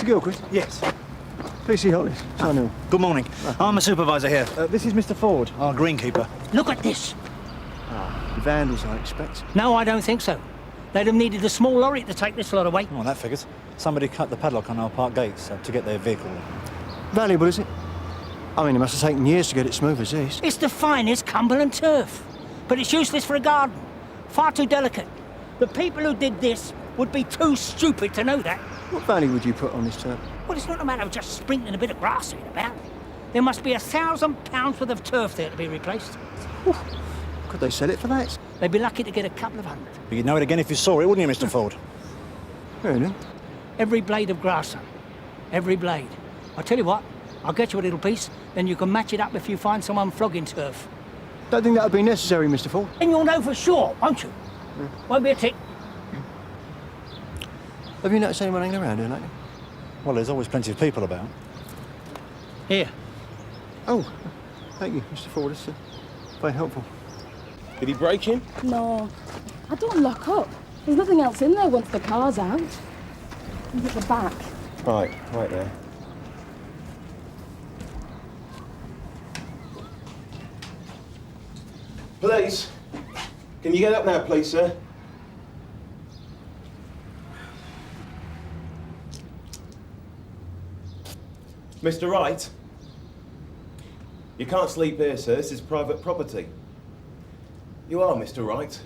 Mr. Gilchrist? Yes. PC Hollis. Scannell. Good morning. I'm a supervisor here. This is Mr. Ford. Our greenkeeper. Look at this. Vandals, I expect. No, I don't think so. They'd have needed a small lorry to take this lot away. Oh, that figures. Somebody cut the padlock on our park gates to get their vehicle. Valuable, is it? I mean, it must have taken years to get it smooth as this. It's the finest Cumberland turf. But it's useless for a garden. Far too delicate. The people who did this would be too stupid to know that. What value would you put on this turf? Well, it's not a matter of just sprinkling a bit of grass in about. There must be £1,000 worth of turf there to be replaced. Oof. Could they sell it for that? They'd be lucky to get a couple of hundred. But you'd know it again if you saw it, wouldn't you, Mr. Ford? Really? Every blade of grass, son. Every blade. I'll tell you what, I'll get you a little piece, then you can match it up if you find someone flogging turf. Don't think that would be necessary, Mr. Ford. And you'll know for sure, won't you? Won't be a tick. Have you noticed anyone hanging around here lately? Well, there's always plenty of people about. Here. Oh, thank you, Mr. Ford. It's very helpful. Did he break in? No, I don't lock up. There's nothing else in there once the car's out. Look at the back. Right there. Police, can you get up now, please, sir? Mr. Wright? You can't sleep here, sir. This is private property. You are Mr. Wright.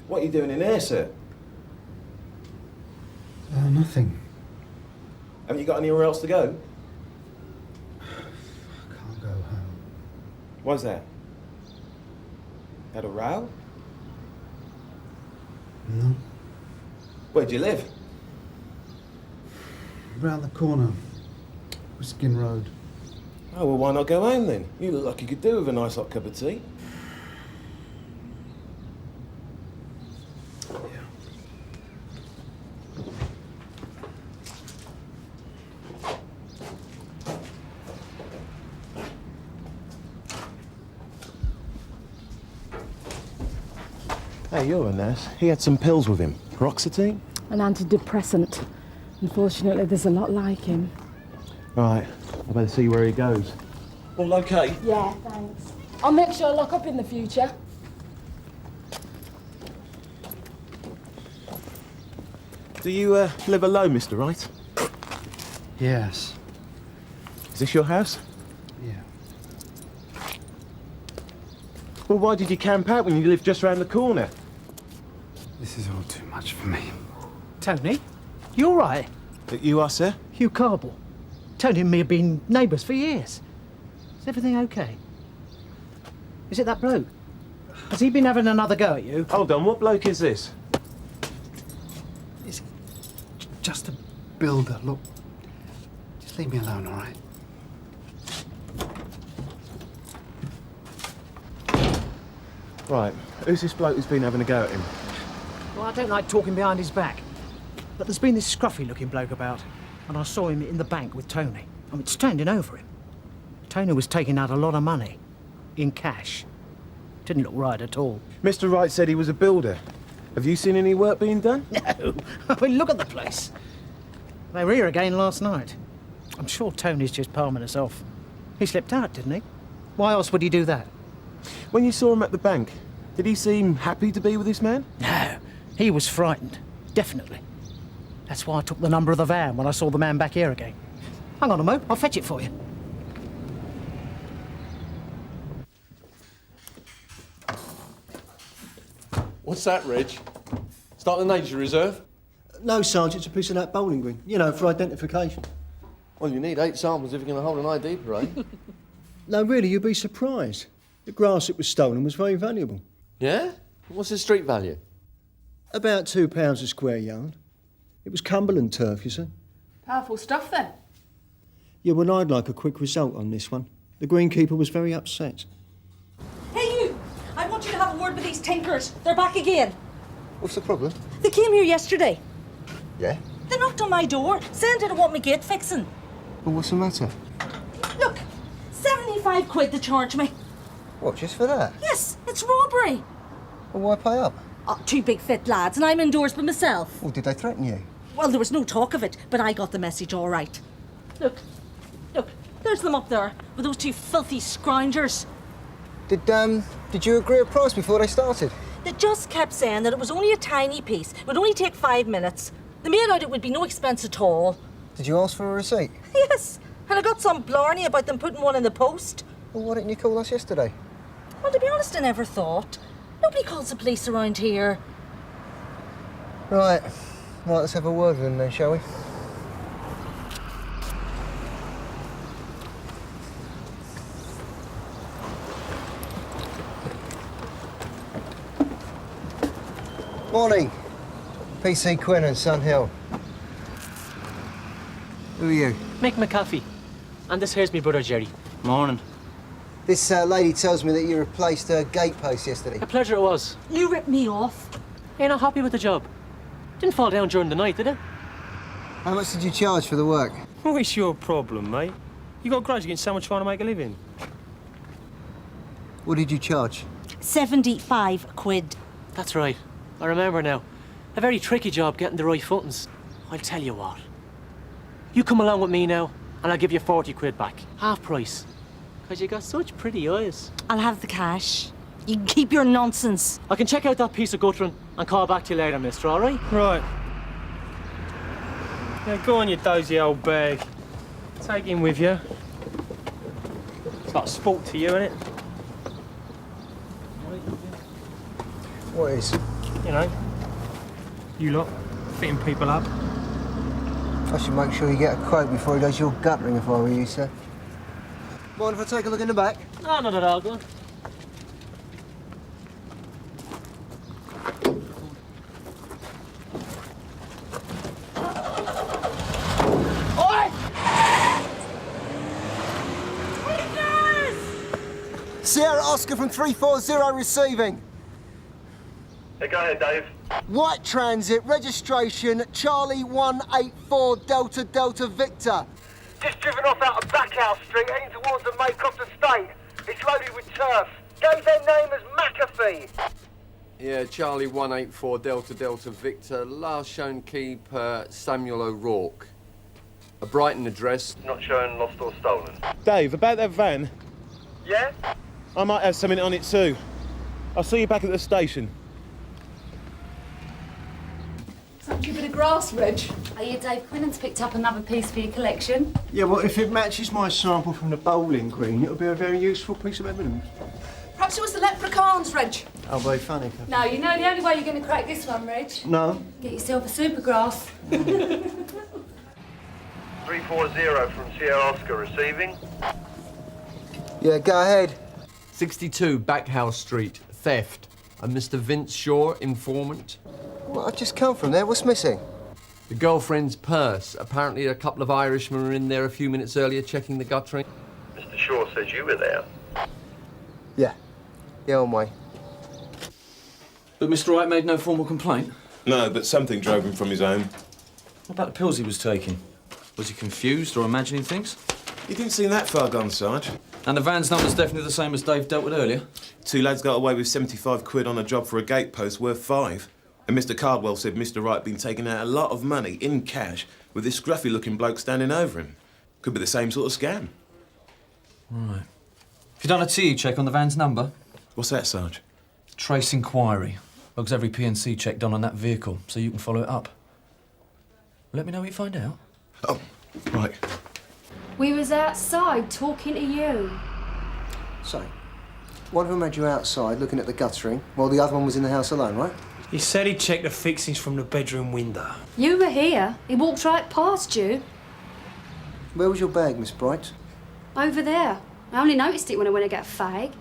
What are you doing in here, sir? Nothing. Haven't you got anywhere else to go? I can't go home. Why's that? Had a row? No. Where do you live? Round the corner. Skin Road. Oh, well, why not go home then? You look like you could do with a nice hot cup of tea. Hey, you're a nurse. He had some pills with him. Paroxetine? An antidepressant. Unfortunately, there's a lot like him. Right, I better see where he goes. All okay? Yeah, thanks. I'll make sure I lock up in the future. Do you live alone, Mr. Wright? Yes. Is this your house? Yeah. Well, why did you camp out when you lived just round the corner? This is all too much for me. Tony, you all right? You are, sir? Hugh Carver. Tony and me have been neighbours for years. Is everything okay? Is it that bloke? Has he been having another go at you? Hold on, what bloke is this? It's just a builder. Look, just leave me alone, all right? Right, who's this bloke who's been having a go at him? Well, I don't like talking behind his back. But there's been this scruffy-looking bloke about, and I saw him in the bank with Tony. I mean, standing over him. Tony was taking out a lot of money, in cash. Didn't look right at all. Mr. Wright said he was a builder. Have you seen any work being done? No. I mean, look at the place. They were here again last night. I'm sure Tony's just palming us off. He slipped out, didn't he? Why else would he do that? When you saw him at the bank, did he seem happy to be with this man? No. He was frightened. Definitely. That's why I took the number of the van when I saw the man back here again. Hang on a mo, I'll fetch it for you. What's that, Reg? Start the nature reserve? No, Sarge, it's a piece of that bowling green. You know, for identification. Well, you need 8 samples if you're going to hold an ID parade. No, really, you'd be surprised. The grass that was stolen was very valuable. Yeah? What's the street value? About £2 a square yard. It was Cumberland turf, you see. Powerful stuff, then. Yeah, well, I'd like a quick result on this one. The greenkeeper was very upset. Hey, you! I want you to have a word with these tinkers. They're back again. What's the problem? They came here yesterday. Yeah? They knocked on my door, saying they don't want me gate fixing. Well, what's the matter? Look, 75 quid to charge me. What, just for that? Yes, it's robbery. Well, why pay up? Oh, 2 big fit lads, and I'm indoors by myself. Or did they threaten you? Well, there was no talk of it, but I got the message all right. Look, there's them up there, with those 2 filthy scroungers. Did you agree a price before they started? They just kept saying that it was only a tiny piece. It would only take 5 minutes. They made out it would be no expense at all. Did you ask for a receipt? Yes, and I got some blarney about them putting one in the post. Well, why didn't you call us yesterday? Well, to be honest, I never thought. Nobody calls the police around here. Right, let's have a word with them then, shall we? Morning. PC Quinn and Sun Hill. Who are you? Make me coffee. And this here's me brother Jerry. Morning. This lady tells me that you replaced her gate post yesterday. A pleasure it was. You ripped me off. Ain't I happy with the job? Didn't fall down during the night, did it? How much did you charge for the work? What's your problem, mate? You got a grudge against someone trying to make a living? What did you charge? 75 quid. That's right. I remember now. A very tricky job getting the right footings. I'll tell you what. You come along with me now, and I'll give you 40 quid back. Half price. 'Cause you got such pretty eyes. I'll have the cash. You can keep your nonsense. I can check out that piece of guttering and call back to you later, mister, all right? Right. Yeah, go on, you dozy old bag. Take him with you. It's like sport to you, isn't it? What is? You know, you lot, fitting people up. I should make sure you get a quote before he does your guttering if I were you, sir. Mind if I take a look in the back? No, not at all, go on. Sierra Oscar from 340 receiving. Hey, go ahead, Dave. White Transit, registration Charlie 184 Delta Delta Victor. Just driven off out of Backhouse Street, heading towards the Maycroft estate. It's loaded with turf. Gave their name as McAfee. Yeah, Charlie 184 Delta Delta Victor. Last shown keep Samuel O'Rourke. A Brighton address. Not showing lost or stolen. Dave, about that van, Yeah? I might have something on it too. I'll see you back at the station. Such a bit of grass, Reg. Oh, yeah, Dave Quinnan's picked up another piece for your collection. Yeah, well, if it matches my sample from the bowling green, it'll be a very useful piece of evidence. Perhaps it was the leprechauns, Reg. Oh, very funny. No, you know the only way you're going to crack this one, Reg? No. Get yourself a supergrass. 340 from Sierra Oscar receiving. Yeah, go ahead. 62 Backhouse Street. Theft. A Mr. Vince Shaw, informant. Well, I've just come from there. What's missing? The girlfriend's purse. Apparently a couple of Irishmen were in there a few minutes earlier checking the guttering. Mr. Shaw says you were there. Yeah, on way. But Mr. Wright made no formal complaint? No, but something drove him from his home. What about the pills he was taking? Was he confused or imagining things? You didn't seem that far gone, Sarge. And the van's number's definitely the same as Dave dealt with earlier? 2 lads got away with 75 quid on a job for a gate post worth 5. And Mr. Cardwell said Mr. Wright had been taking out a lot of money in cash with this scruffy-looking bloke standing over him. Could be the same sort of scam. Right. Have you done a TE check on the van's number? What's that, Sarge? Trace inquiry. Logs every PNC check done on that vehicle, so you can follow it up. Let me know what you find out. Oh, right. We was outside talking to you. So, one of them had you outside looking at the guttering, while the other one was in the house alone, right? He said he checked the fixings from the bedroom window. You were here. He walked right past you. Where was your bag, Miss Bright? Over there. I only noticed it when I went to get a fag.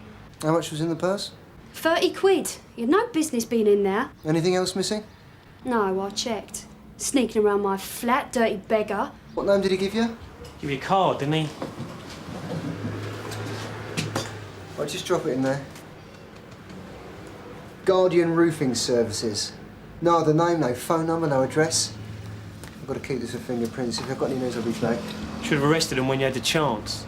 How much was in the purse? 30 quid. You had no business being in there. Anything else missing? No, I checked. Sneaking around my flat, dirty beggar. What name did he give you? Give you a card, didn't he? I'll just drop it in there. Guardian Roofing Services. No other name, no phone number, no address. I've got to keep this for fingerprints. If I've got any news, I'll be back. Should have arrested him when you had the chance.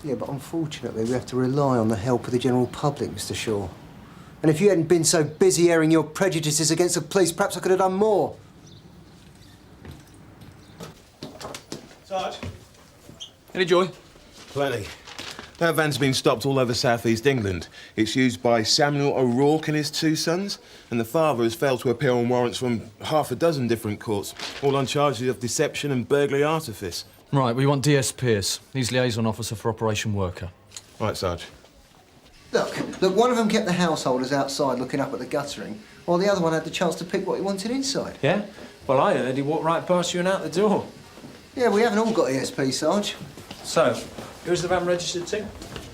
Yeah, but unfortunately, we have to rely on the help of the general public, Mr. Shaw. And if you hadn't been so busy airing your prejudices against the police, perhaps I could have done more. Sarge? Any joy? Plenty. That van's been stopped all over south-east England. It's used by Samuel O'Rourke and his 2 sons, and the father has failed to appear on warrants from half a dozen different courts, all on charges of deception and burglary artifice. Right, we want DS Pearce. He's liaison officer for Operation Worker. Right, Sarge. Look, one of them kept the householders outside looking up at the guttering, while the other one had the chance to pick what he wanted inside. Yeah? Well, I heard he walked right past you and out the door. Yeah, we haven't all got ESP, Sarge. So, who's the van registered to?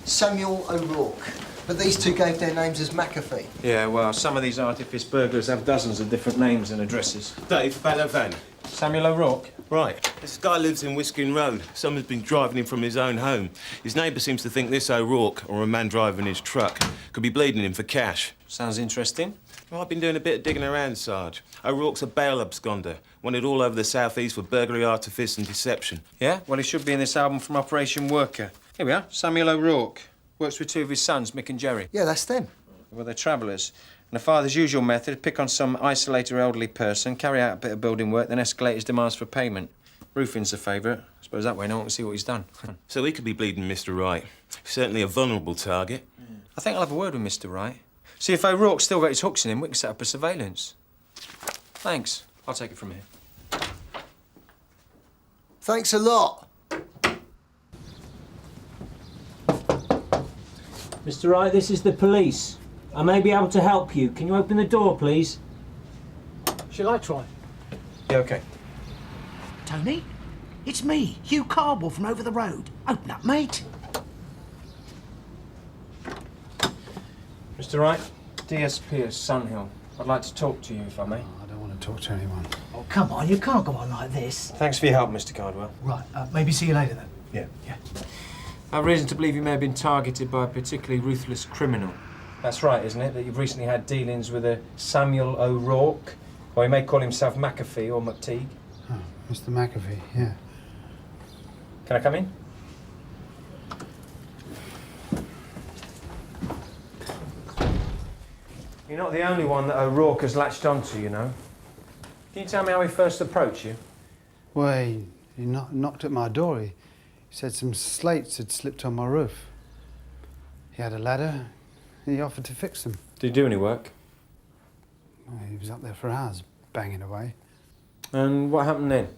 Samuel O'Rourke. But these 2 gave their names as McAfee. Yeah, well, some of these artifice burglars have dozens of different names and addresses. Dave, about that van. Samuel O'Rourke? Right. This guy lives in Whiskin Road. Someone's been driving him from his own home. His neighbour seems to think this O'Rourke, or a man driving his truck, could be bleeding him for cash. Sounds interesting. Well, I've been doing a bit of digging around, Sarge. O'Rourke's a bail absconder, wanted all over the south-east for burglary, artifice and deception. Yeah? Well, he should be in this album from Operation Worker. Here we are, Samuel O'Rourke. Works with 2 of his sons, Mick and Jerry. Yeah, that's them. Well, they're travellers. And the father's usual method, pick on some isolated or elderly person, carry out a bit of building work, then escalate his demands for payment. Roofing's the favourite. I suppose that way no one can see what he's done. So he could be bleeding Mr. Wright. Certainly a vulnerable target. I think I'll have a word with Mr. Wright. See if O'Rourke's still got his hooks in him, we can set up a surveillance. Thanks. I'll take it from here. Thanks a lot. Mr. Wright, this is the police. I may be able to help you. Can you open the door, please? Shall I try? Yeah, OK. Tony? It's me, Hugh Cardwell from over the road. Open up, mate. Mr. Wright, DS Pearce, Sunhill. I'd like to talk to you, if I may. I don't want to talk to anyone. Oh, come on, you can't go on like this. Thanks for your help, Mr. Cardwell. Right, maybe see you later then. Yeah. I have reason to believe you may have been targeted by a particularly ruthless criminal. That's right, isn't it? That you've recently had dealings with a Samuel O'Rourke, or he may call himself McAfee or McTeague. Oh, Mr. McAfee, yeah. Can I come in? You're not the only one that O'Rourke has latched onto, you know. Can you tell me how he first approached you? Well, he knocked at my door. He said some slates had slipped on my roof. He had a ladder. He offered to fix them. Did he do any work? Well, he was up there for hours, banging away. And what happened then?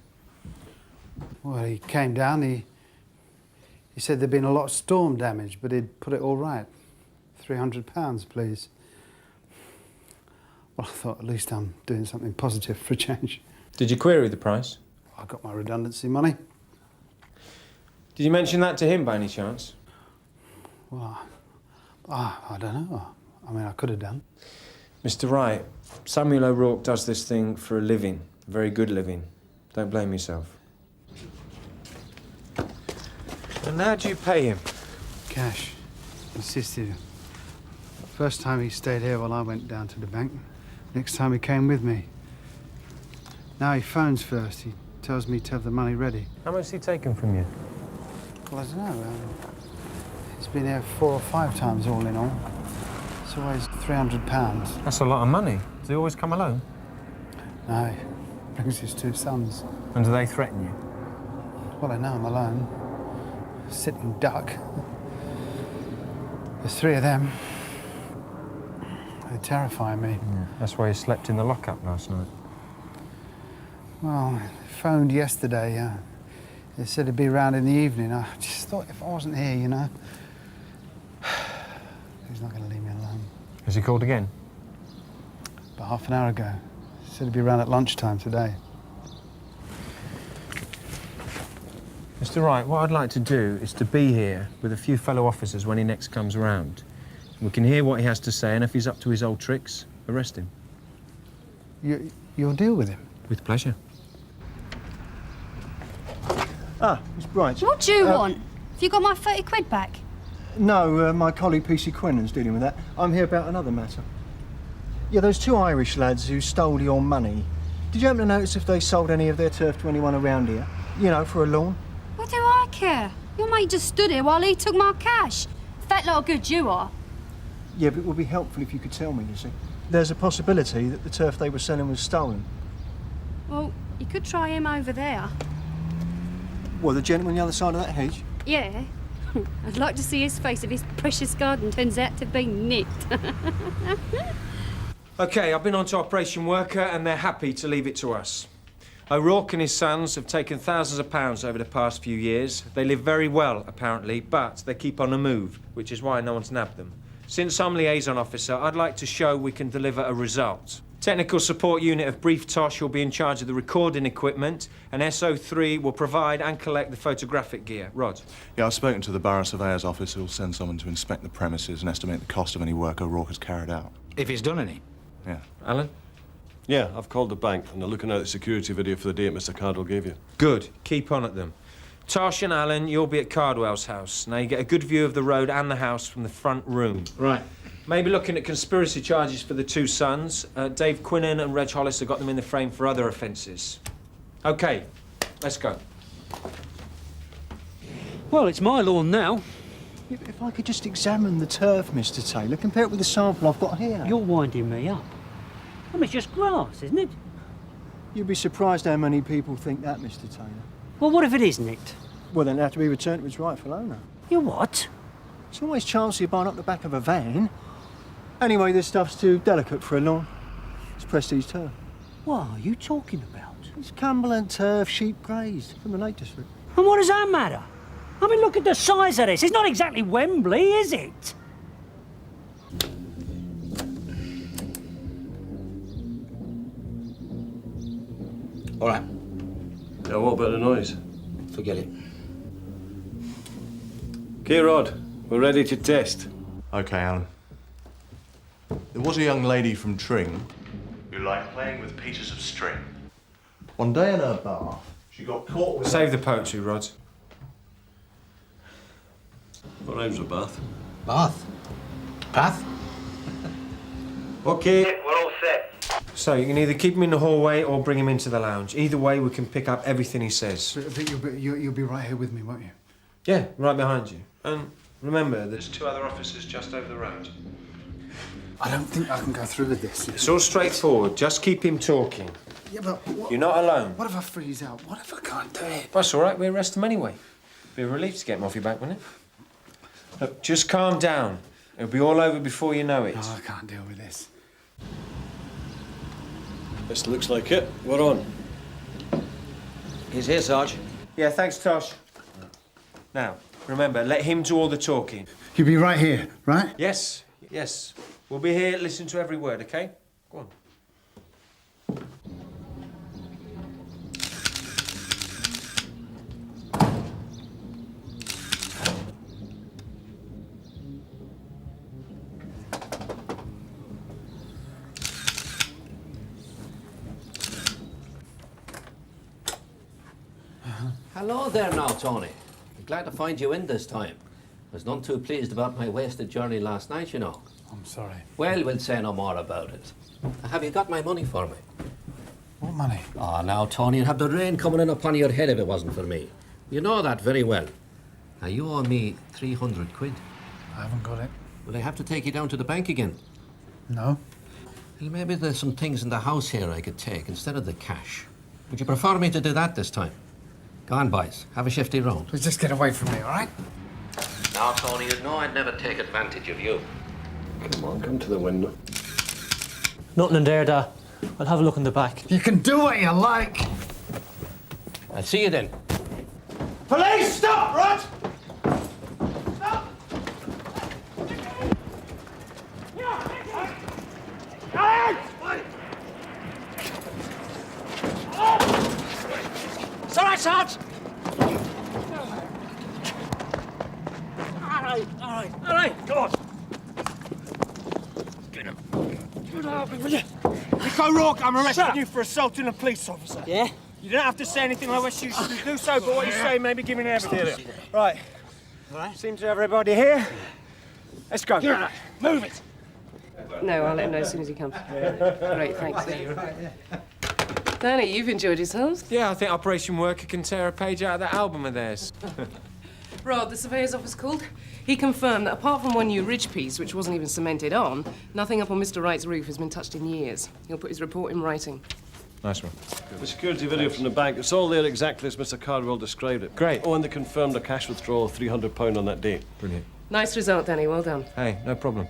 Well, he came down. He said there'd been a lot of storm damage, but he'd put it all right. £300, please. Well, I thought at least I'm doing something positive for a change. Did you query the price? I got my redundancy money. Did you mention that to him by any chance? Well, I don't know. I mean, I could have done. Mr. Wright, Samuel O'Rourke does this thing for a living, a very good living. Don't blame yourself. And how do you pay him? Cash. Insisted. First time he stayed here while I went down to the bank. Next time he came with me. Now he phones first. He tells me to have the money ready. How much has he taken from you? Well, I don't know. He's been here 4 or 5 times all in all. It's always £300. That's a lot of money. Does he always come alone? No, he brings his 2 sons. And do they threaten you? Well, I know I'm alone. Sitting duck. There's 3 of them. They terrify me. Yeah, that's why you slept in the lockup last night. Well, they phoned yesterday. They said he'd be around in the evening. I just thought if I wasn't here, you know. He's not going to leave me alone. Has he called again? About half an hour ago. He said he'd be around at lunchtime today. Mr. Wright, what I'd like to do is to be here with a few fellow officers when he next comes around. We can hear what he has to say, and if he's up to his old tricks, arrest him. You'll deal with him? With pleasure. Ah, Miss Bright. What do you want? Have you got my 30 quid back? No, my colleague PC Quinnan's dealing with that. I'm here about another matter. Yeah, those 2 Irish lads who stole your money. Did you happen to notice if they sold any of their turf to anyone around here? You know, for a lawn? What do I care? Your mate just stood here while he took my cash. Fat lot of good you are. Yeah, but it would be helpful if you could tell me, you see. There's a possibility that the turf they were selling was stolen. Well, you could try him over there. Well, the gentleman on the other side of that hedge? Yeah. I'd like to see his face if his precious garden turns out to be nicked. OK, I've been on to Operation Worker and they're happy to leave it to us. O'Rourke and his sons have taken thousands of pounds over the past few years. They live very well, apparently, but they keep on the move, which is why no one's nabbed them. Since I'm liaison officer, I'd like to show we can deliver a result. Technical support unit of Brief Tosh will be in charge of the recording equipment, and SO3 will provide and collect the photographic gear. Rod? Yeah, I've spoken to the Borough Surveyor's office, who'll send someone to inspect the premises and estimate the cost of any work O'Rourke has carried out. If he's done any? Yeah. Alan? Yeah, I've called the bank, and they're looking at the security video for the date Mr. Cardwell gave you. Good. Keep on at them. Tosh and Alan, you'll be at Cardwell's house. Now, you get a good view of the road and the house from the front room. Right. Maybe looking at conspiracy charges for the two sons. Dave Quinnan and Reg Hollis have got them in the frame for other offences. OK, let's go. Well, it's my lawn now. If I could just examine the turf, Mr. Taylor, compare it with the sample I've got here. You're winding me up. I mean, it's just grass, isn't it? You'd be surprised how many people think that, Mr. Taylor. Well, what if it is nicked? Well, then it'd have to be returned to its rightful owner. You what? It's always chancy of buying up the back of a van. Anyway, this stuff's too delicate for a lawn. It's prestige turf. What are you talking about? It's Cumberland turf, sheep grazed from the Lake District. And what does that matter? I mean, look at the size of this. It's not exactly Wembley, is it? All right. Now, what about the noise? Forget it. Okay, Rod, we're ready to test. OK, Alan. There was a young lady from Tring who liked playing with pieces of string. One day in her bath, she got caught with... Save the poetry, Rod. What name's a bath? Bath? Path? OK. We're all set. So, you can either keep him in the hallway or bring him into the lounge. Either way, we can pick up everything he says. But you'll be right here with me, won't you? Yeah, right behind you. And remember, there's two other officers just over the road. I don't think I can go through with this. It's all straightforward. Just keep him talking. Yeah, but what, You're not alone. What if I freeze out? What if I can't do it? That's all right. We arrest him anyway. Be a relief to get him off your back, wouldn't it? Look, just calm down. It'll be all over before you know it. No, I can't deal with this. This looks like it. We're on. He's here, Sarge. Yeah, thanks, Tosh. Now, remember, let him do all the talking. You'll be right here, right? Yes, yes. We'll be here, listen to every word, OK? Go on. Hello there now, Tony. I'm glad to find you in this time. I was none too pleased about my wasted journey last night, you know. I'm sorry. Well, we'll say no more about it. Have you got my money for me? What money? Oh, now, Tony, you'd have the rain coming in upon your head if it wasn't for me. You know that very well. Now, you owe me 300 quid. I haven't got it. Will I have to take you down to the bank again? No. Well, maybe there's some things in the house here I could take instead of the cash. Would you prefer me to do that this time? Go on, boys. Have a shifty round. Please just get away from me, all right? Now, Tony, you know I'd never take advantage of you. Come on, come to the window. Nothing in there, Dad. I'll have a look in the back. You can do what you like. I'll see you then. Police, stop, Rod! Stop! It's all right, Sarge. All right, go on. Get him. Get up, will you? Nick O'Rourke, I'm arresting you for assaulting a police officer. Yeah? You don't have to say anything unless you should do so, but what you say may be giving evidence. Right. Seems everybody here. Let's go. Move it. No, I'll let him know as soon as he comes. Great, thanks. Danny, you've enjoyed yourselves. Yeah, I think Operation Worker can tear a page out of that album of theirs. Rod, the surveyor's office called. He confirmed that apart from one new ridge piece, which wasn't even cemented on, nothing up on Mr. Wright's roof has been touched in years. He'll put his report in writing. Nice one. The security video from the bank, it's all there exactly as Mr. Cardwell described it. Great. Oh, and they confirmed a cash withdrawal of £300 on that date. Brilliant. Nice result, Danny. Well done. Hey, no problem.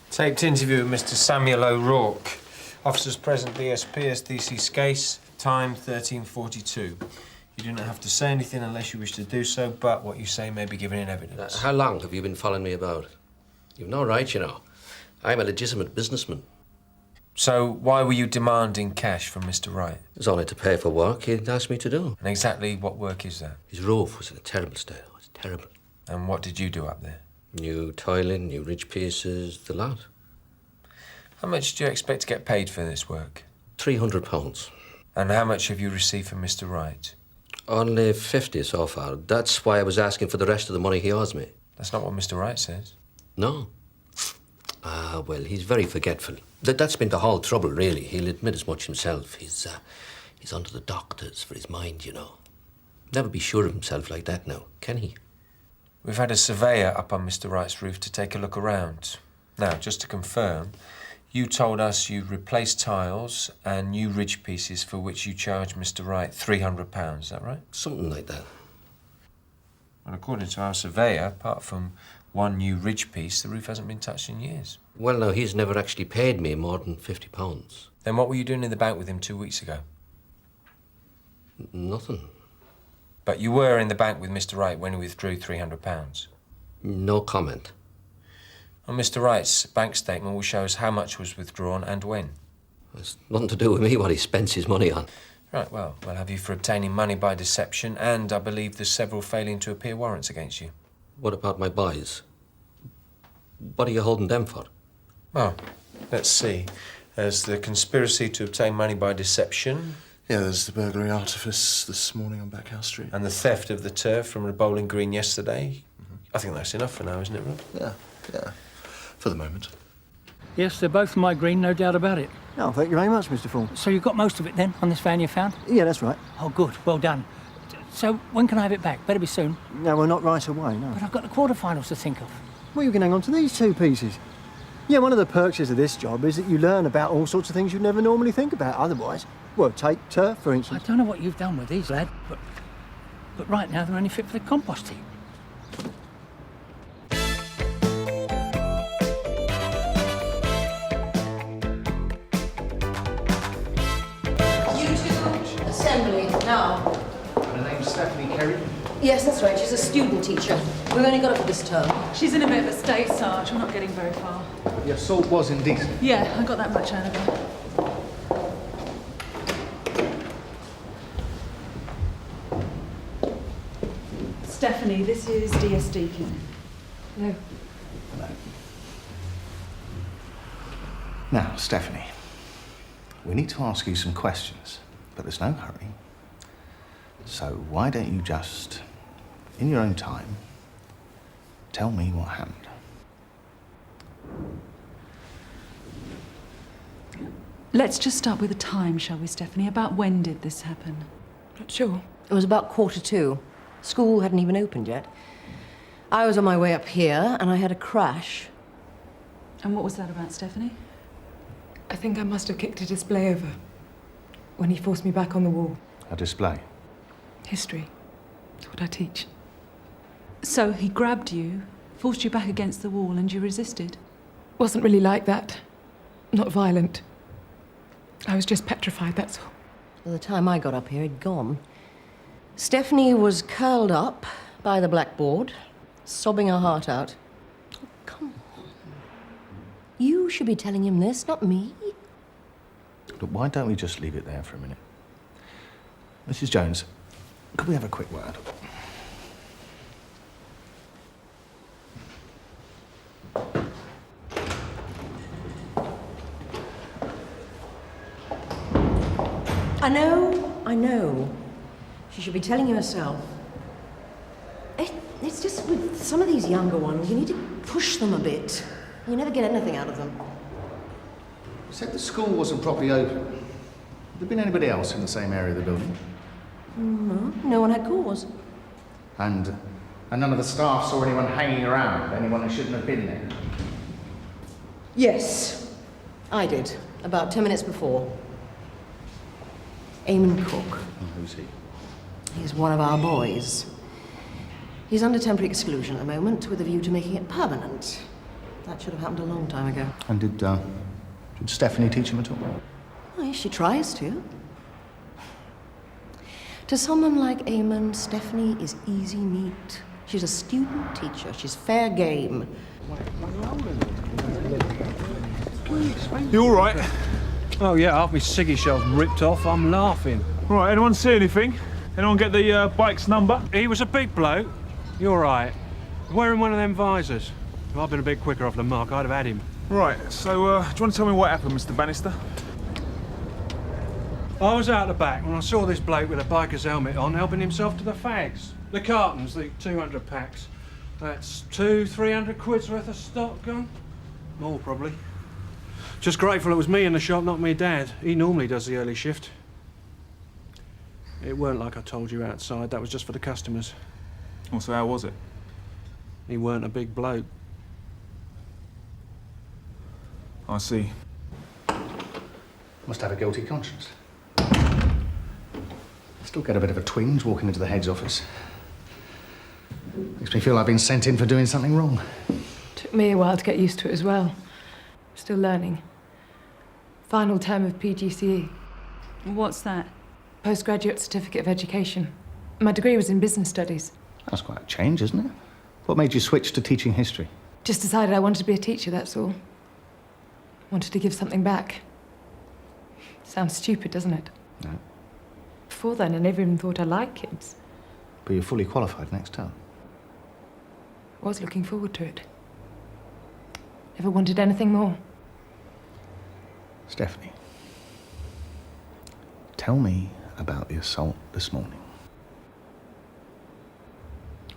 Taped interview with Mr. Samuel O'Rourke. Officers present BS Pearce, DC Scase, time 13:42. You do not have to say anything unless you wish to do so, but what you say may be given in evidence. How long have you been following me about? You've no right, you know. I'm a legitimate businessman. So why were you demanding cash from Mr. Wright? It's only to pay for work he'd asked me to do. And exactly what work is that? His roof was in a terrible state. It was terrible. And what did you do up there? New tiling, new ridge pieces, the lot. How much do you expect to get paid for this work? £300. And how much have you received from Mr. Wright? Only 50 so far. That's why I was asking for the rest of the money he owes me. That's not what Mr. Wright says. No. Ah, well, he's very forgetful. That's been the whole trouble, really. He'll admit as much himself. He's under the doctors for his mind, you know. Never be sure of himself like that now, can he? We've had a surveyor up on Mr. Wright's roof to take a look around. Now, just to confirm, you told us you replaced tiles and new ridge pieces for which you charged Mr. Wright £300, is that right? Something like that. And according to our surveyor, apart from one new ridge piece, the roof hasn't been touched in years. Well, no, he's never actually paid me more than £50. Then what were you doing in the bank with him 2 weeks ago? Nothing. But you were in the bank with Mr. Wright when he withdrew £300? No comment. Well, Mr. Wright's bank statement will show us how much was withdrawn and when. It's nothing to do with me what he spends his money on. Right, well, we'll have you for obtaining money by deception, and I believe there's several failing to appear warrants against you. What about my boys? What are you holding them for? Well, let's see. There's the conspiracy to obtain money by deception. Yeah, there's the burglary artifice this morning on Backhouse Street. And the theft of the turf from the bowling green yesterday. I think that's enough for now, isn't it, Rob? Yeah. For the moment. Yes, they're both my green, no doubt about it. Oh, thank you very much, Mr. Ford. So you got most of it then, on this van you found? Yeah, that's right. Oh, good. Well done. So when can I have it back? Better be soon. No, well, not right away, no. But I've got the quarterfinals to think of. Well, you can hang on to these two pieces. Yeah, one of the perks of this job is that you learn about all sorts of things you'd never normally think about otherwise. Well, take turf, for instance. I don't know what you've done with these, lad, but right now they're only fit for the compost heap. Assembly, now. Her name's Stephanie Kerry. Yes, that's right. She's a student teacher. We've only got her for this term. She's in a bit of a state, Sarge. We're not getting very far. The assault was indecent. Yeah, I got that much out of her. Stephanie, this is DS Deacon. Hello. Hello. Now, Stephanie, we need to ask you some questions, but there's no hurry. So why don't you just, in your own time, tell me what happened? Let's just start with the time, shall we, Stephanie? About when did this happen? Not sure. It was about 2:45. School hadn't even opened yet. I was on my way up here, and I had a crash. And what was that about, Stephanie? I think I must have kicked a display over when he forced me back on the wall. A display? History. It's what I teach. So he grabbed you, forced you back against the wall, and you resisted? Wasn't really like that. Not violent. I was just petrified, that's all. By the time I got up here, he'd gone. Stephanie was curled up by the blackboard, sobbing her heart out. Oh, come on. You should be telling him this, not me. Look, why don't we just leave it there for a minute? Mrs. Jones, could we have a quick word? I know. She should be telling you herself. It's just with some of these younger ones, you need to push them a bit. You never get anything out of them. You said the school wasn't properly open. there been anybody else in the same area of the building? No, no one had cause. And none of the staff saw anyone hanging around, anyone who shouldn't have been there? Yes, I did. About 10 minutes before. Eamon Cook. Oh, who's he? He's one of our boys. He's under temporary exclusion at the moment, with a view to making it permanent. That should have happened a long time ago. And did Stephanie teach him at all? Well, she tries to. To someone like Eamon, Stephanie is easy meat. She's a student teacher. She's fair game. You all right? Oh, yeah, half my ciggy shelf ripped off. I'm laughing. Right, anyone see anything? Anyone get the bike's number? He was a big bloke. You're right. Wearing one of them visors. If I'd been a bit quicker off the mark, I'd have had him. Right, so, do you want to tell me what happened, Mr. Bannister? I was out the back when I saw this bloke with a biker's helmet on helping himself to the fags. The cartons, the 200 packs. That's 200-300 quid's worth of stock gone. More, probably. Just grateful it was me in the shop, not me dad. He normally does the early shift. It weren't like I told you outside. That was just for the customers. Oh, so how was it? He weren't a big bloke. I see. Must have a guilty conscience. Still get a bit of a twinge walking into the head's office. Makes me feel I've been sent in for doing something wrong. Took me a while to get used to it as well. Still learning. Final term of PGCE. What's that? Postgraduate Certificate of Education. My degree was in business studies. That's quite a change, isn't it? What made you switch to teaching history? Just decided I wanted to be a teacher, that's all. Wanted to give something back. Sounds stupid, doesn't it? No. Before then, I never even thought I liked kids. But you're fully qualified next term. Was looking forward to it. Never wanted anything more. Stephanie, tell me about the assault this morning.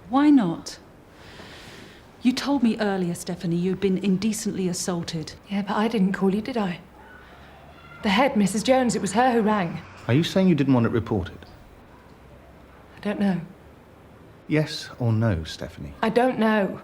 Why not? You told me earlier, Stephanie, you'd been indecently assaulted. Yeah, but I didn't call you, did I? The head, Mrs. Jones, it was her who rang. Are you saying you didn't want it reported? I don't know. Yes or no, Stephanie? I don't know.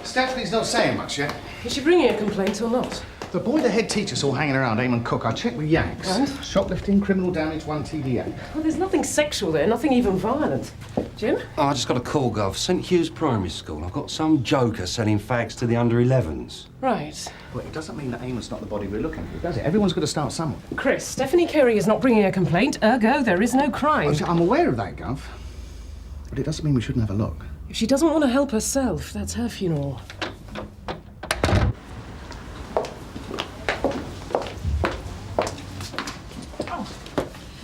Stephanie's not saying much yet. Is she bringing a complaint or not? The boy the head teacher saw hanging around Eamon Cook, I checked with Yanks. And? Shoplifting, criminal damage, 1 TDA. Well, there's nothing sexual there, nothing even violent. Jim? Oh, I just got a call, Gov. St Hugh's Primary School. I've got some joker selling fags to the under-11s. Right. Well, it doesn't mean that Eamon's not the body we're looking for, does it? Everyone's got to start somewhere. Chris, Stephanie Carey is not bringing a complaint, ergo there is no crime. I'm aware of that, Gov. But it doesn't mean we shouldn't have a look. If she doesn't want to help herself, that's her funeral.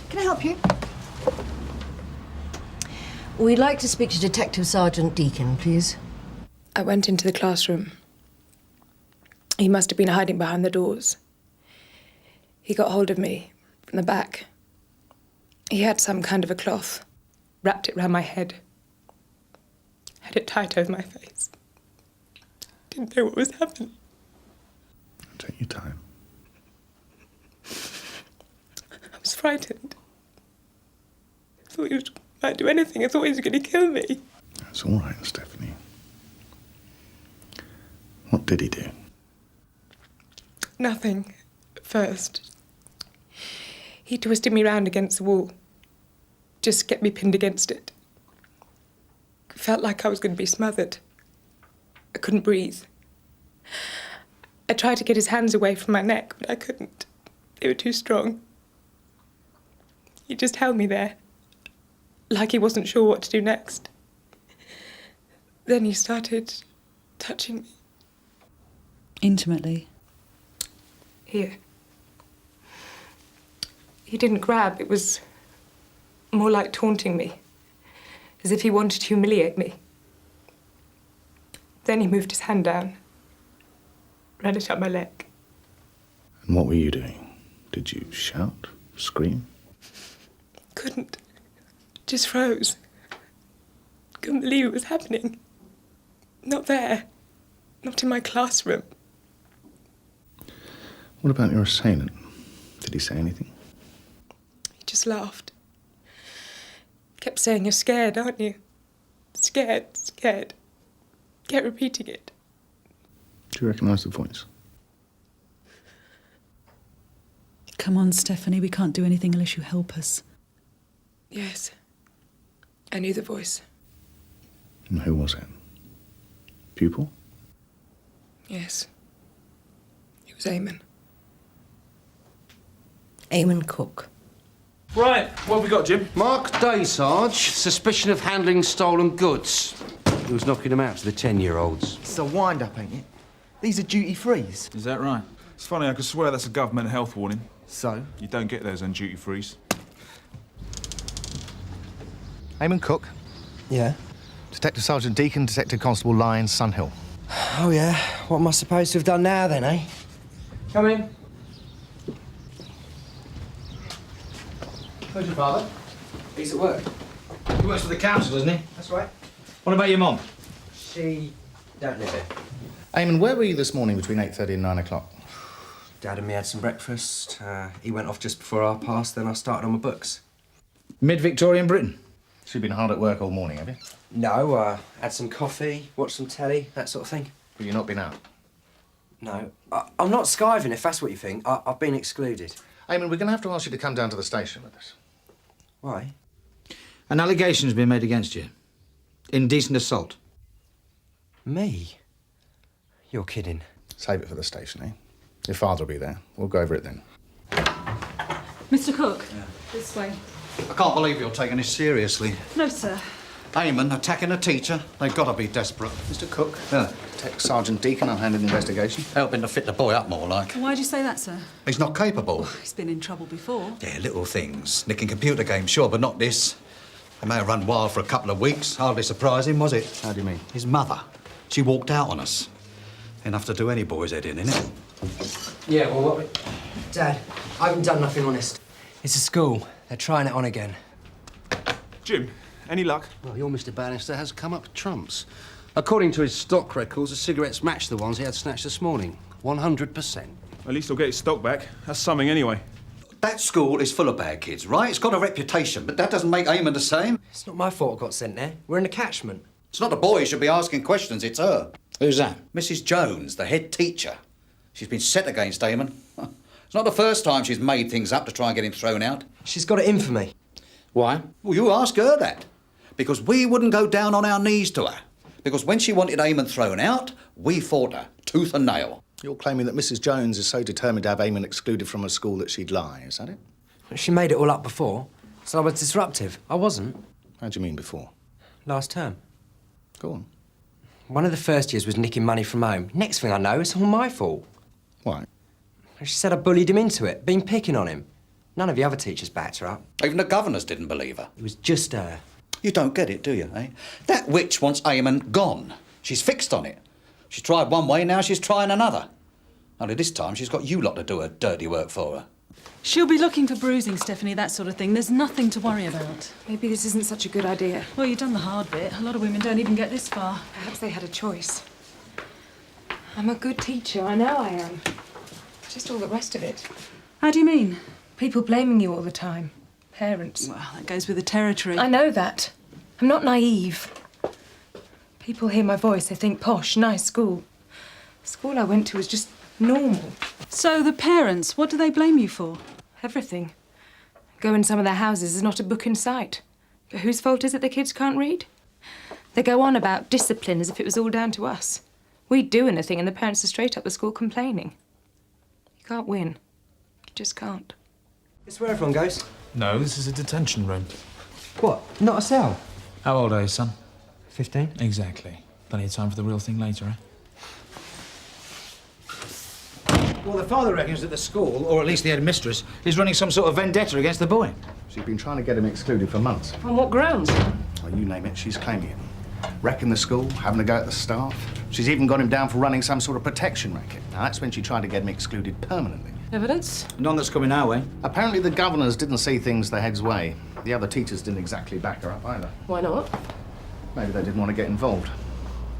Can I help you? We'd like to speak to Detective Sergeant Deacon, please. I went into the classroom. He must have been hiding behind the doors. He got hold of me from the back. He had some kind of a cloth, wrapped it round my head, had it tight over my face. Didn't know what was happening. Take your time. I was frightened. I thought he might do anything. I thought he was going to kill me. That's all right, Stephanie. What did he do? Nothing at first. He twisted me round against the wall, just to get me pinned against it. Felt like I was going to be smothered. I couldn't breathe. I tried to get his hands away from my neck, but I couldn't. They were too strong. He just held me there, like he wasn't sure what to do next. Then he started touching me. Intimately? Here. He didn't grab, it was more like taunting me, as if he wanted to humiliate me. Then he moved his hand down, ran it up my leg. And what were you doing? Did you shout? Scream? Couldn't. Just froze. Couldn't believe it was happening. Not there. Not in my classroom. What about your assailant? Did he say anything? just laughed. Kept saying, "You're scared, aren't you? Scared, scared." Kept repeating it. Do you recognise the voice? Come on, Stephanie, we can't do anything unless you help us. Yes. I knew the voice. And who was it? Pupil? Yes. It was Eamon. Eamon Cook. Right, what have we got, Jim? Mark Day, Sarge. Suspicion of handling stolen goods. He was knocking them out to the 10-year-olds. It's a wind-up, ain't it? These are duty-frees. Is that right? It's funny, I could swear that's a government health warning. So? You don't get those on duty-frees. Eamon Cook. Yeah? Detective Sergeant Deacon, Detective Constable Lyons, Sunhill. Oh, yeah? What am I supposed to have done now, then, eh? Come in. Who's your father? He's at work. He works for the council, doesn't he? That's right. What about your mum? She don't live here. Eamon, where were you this morning between 8:30 and 9 o'clock? Dad and me had some breakfast. He went off just before 1:30, then I started on my books. Mid-Victorian Britain? So you've been hard at work all morning, have you? No, had some coffee, watched some telly, that sort of thing. But you've not been out? No. I'm not skiving, if that's what you think. I've been excluded. Eamon, we're going to have to ask you to come down to the station with us. Why? An allegation's been made against you. Indecent assault. Me? You're kidding. Save it for the station, eh? Your father will be there. We'll go over it then. Mr. Cook, this way. I can't believe you're taking this seriously. No, sir. Eamon attacking a teacher. They've got to be desperate. Mr. Cook. Yeah. Detective Sergeant Deacon, I'm handling the investigation. Helping to fit the boy up more like. Why'd you say that, sir? He's not capable. He's been in trouble before. Yeah, little things. Nicking computer games, sure, but not this. They may have run wild for a couple of weeks. Hardly surprising, was it? How do you mean? His mother. She walked out on us. Enough to do any boy's head in, innit? Yeah, well, what... Dad, I haven't done nothing honest. It's a school. They're trying it on again. Jim, any luck? Well, your Mr. Bannister has come up trumps. According to his stock records, the cigarettes match the ones he had snatched this morning. 100%. At least he'll get his stock back. That's something anyway. That school is full of bad kids, right? It's got a reputation, but that doesn't make Eamon the same. It's not my fault I got sent there. We're in a catchment. It's not the boy who should be asking questions, it's her. Who's that? Mrs. Jones, the head teacher. She's been set against Eamon. It's not the first time she's made things up to try and get him thrown out. She's got it in for me. Why? Well, you ask her that. Because we wouldn't go down on our knees to her. Because when she wanted Eamon thrown out, we fought her, tooth and nail. You're claiming that Mrs. Jones is so determined to have Eamon excluded from a school that she'd lie, is that it? She made it all up before, so I was disruptive. I wasn't. How do you mean before? Last term. Go on. One of the first years was nicking money from home. Next thing I know, it's all my fault. Why? She said I bullied him into it, been picking on him. None of the other teachers backed her up. Even the governors didn't believe her. It was just her. You don't get it, do you, eh? That witch wants Eamon gone. She's fixed on it. She's tried one way, now she's trying another. Only this time she's got you lot to do her dirty work for her. She'll be looking for bruising, Stephanie, that sort of thing. There's nothing to worry about. Maybe this isn't such a good idea. Well, you've done the hard bit. A lot of women don't even get this far. Perhaps they had a choice. I'm a good teacher, I know I am. Just all the rest of it. How do you mean? People blaming you all the time. Parents. Well, that goes with the territory. I know that. I'm not naive. People hear my voice, they think posh, nice school. The school I went to was just normal. So the parents, what do they blame you for? Everything. Go in some of their houses, there's not a book in sight. But whose fault is it the kids can't read? They go on about discipline as if it was all down to us. We'd do anything and the parents are straight up the school complaining. You can't win. You just can't. It's where everyone goes. No, this is a detention room. What? Not a cell? How old are you, son? 15. Exactly. Plenty of time for the real thing later, eh? Well, the father reckons that the school, or at least the headmistress, is running some sort of vendetta against the boy. She's been trying to get him excluded for months. On what grounds? Oh, you name it, she's claiming it. Wrecking the school, having a go at the staff. She's even got him down for running some sort of protection racket. Now, that's when she tried to get him excluded permanently. Evidence? None that's coming our way. Apparently the governors didn't see things the head's way. The other teachers didn't exactly back her up either. Why not? Maybe they didn't want to get involved.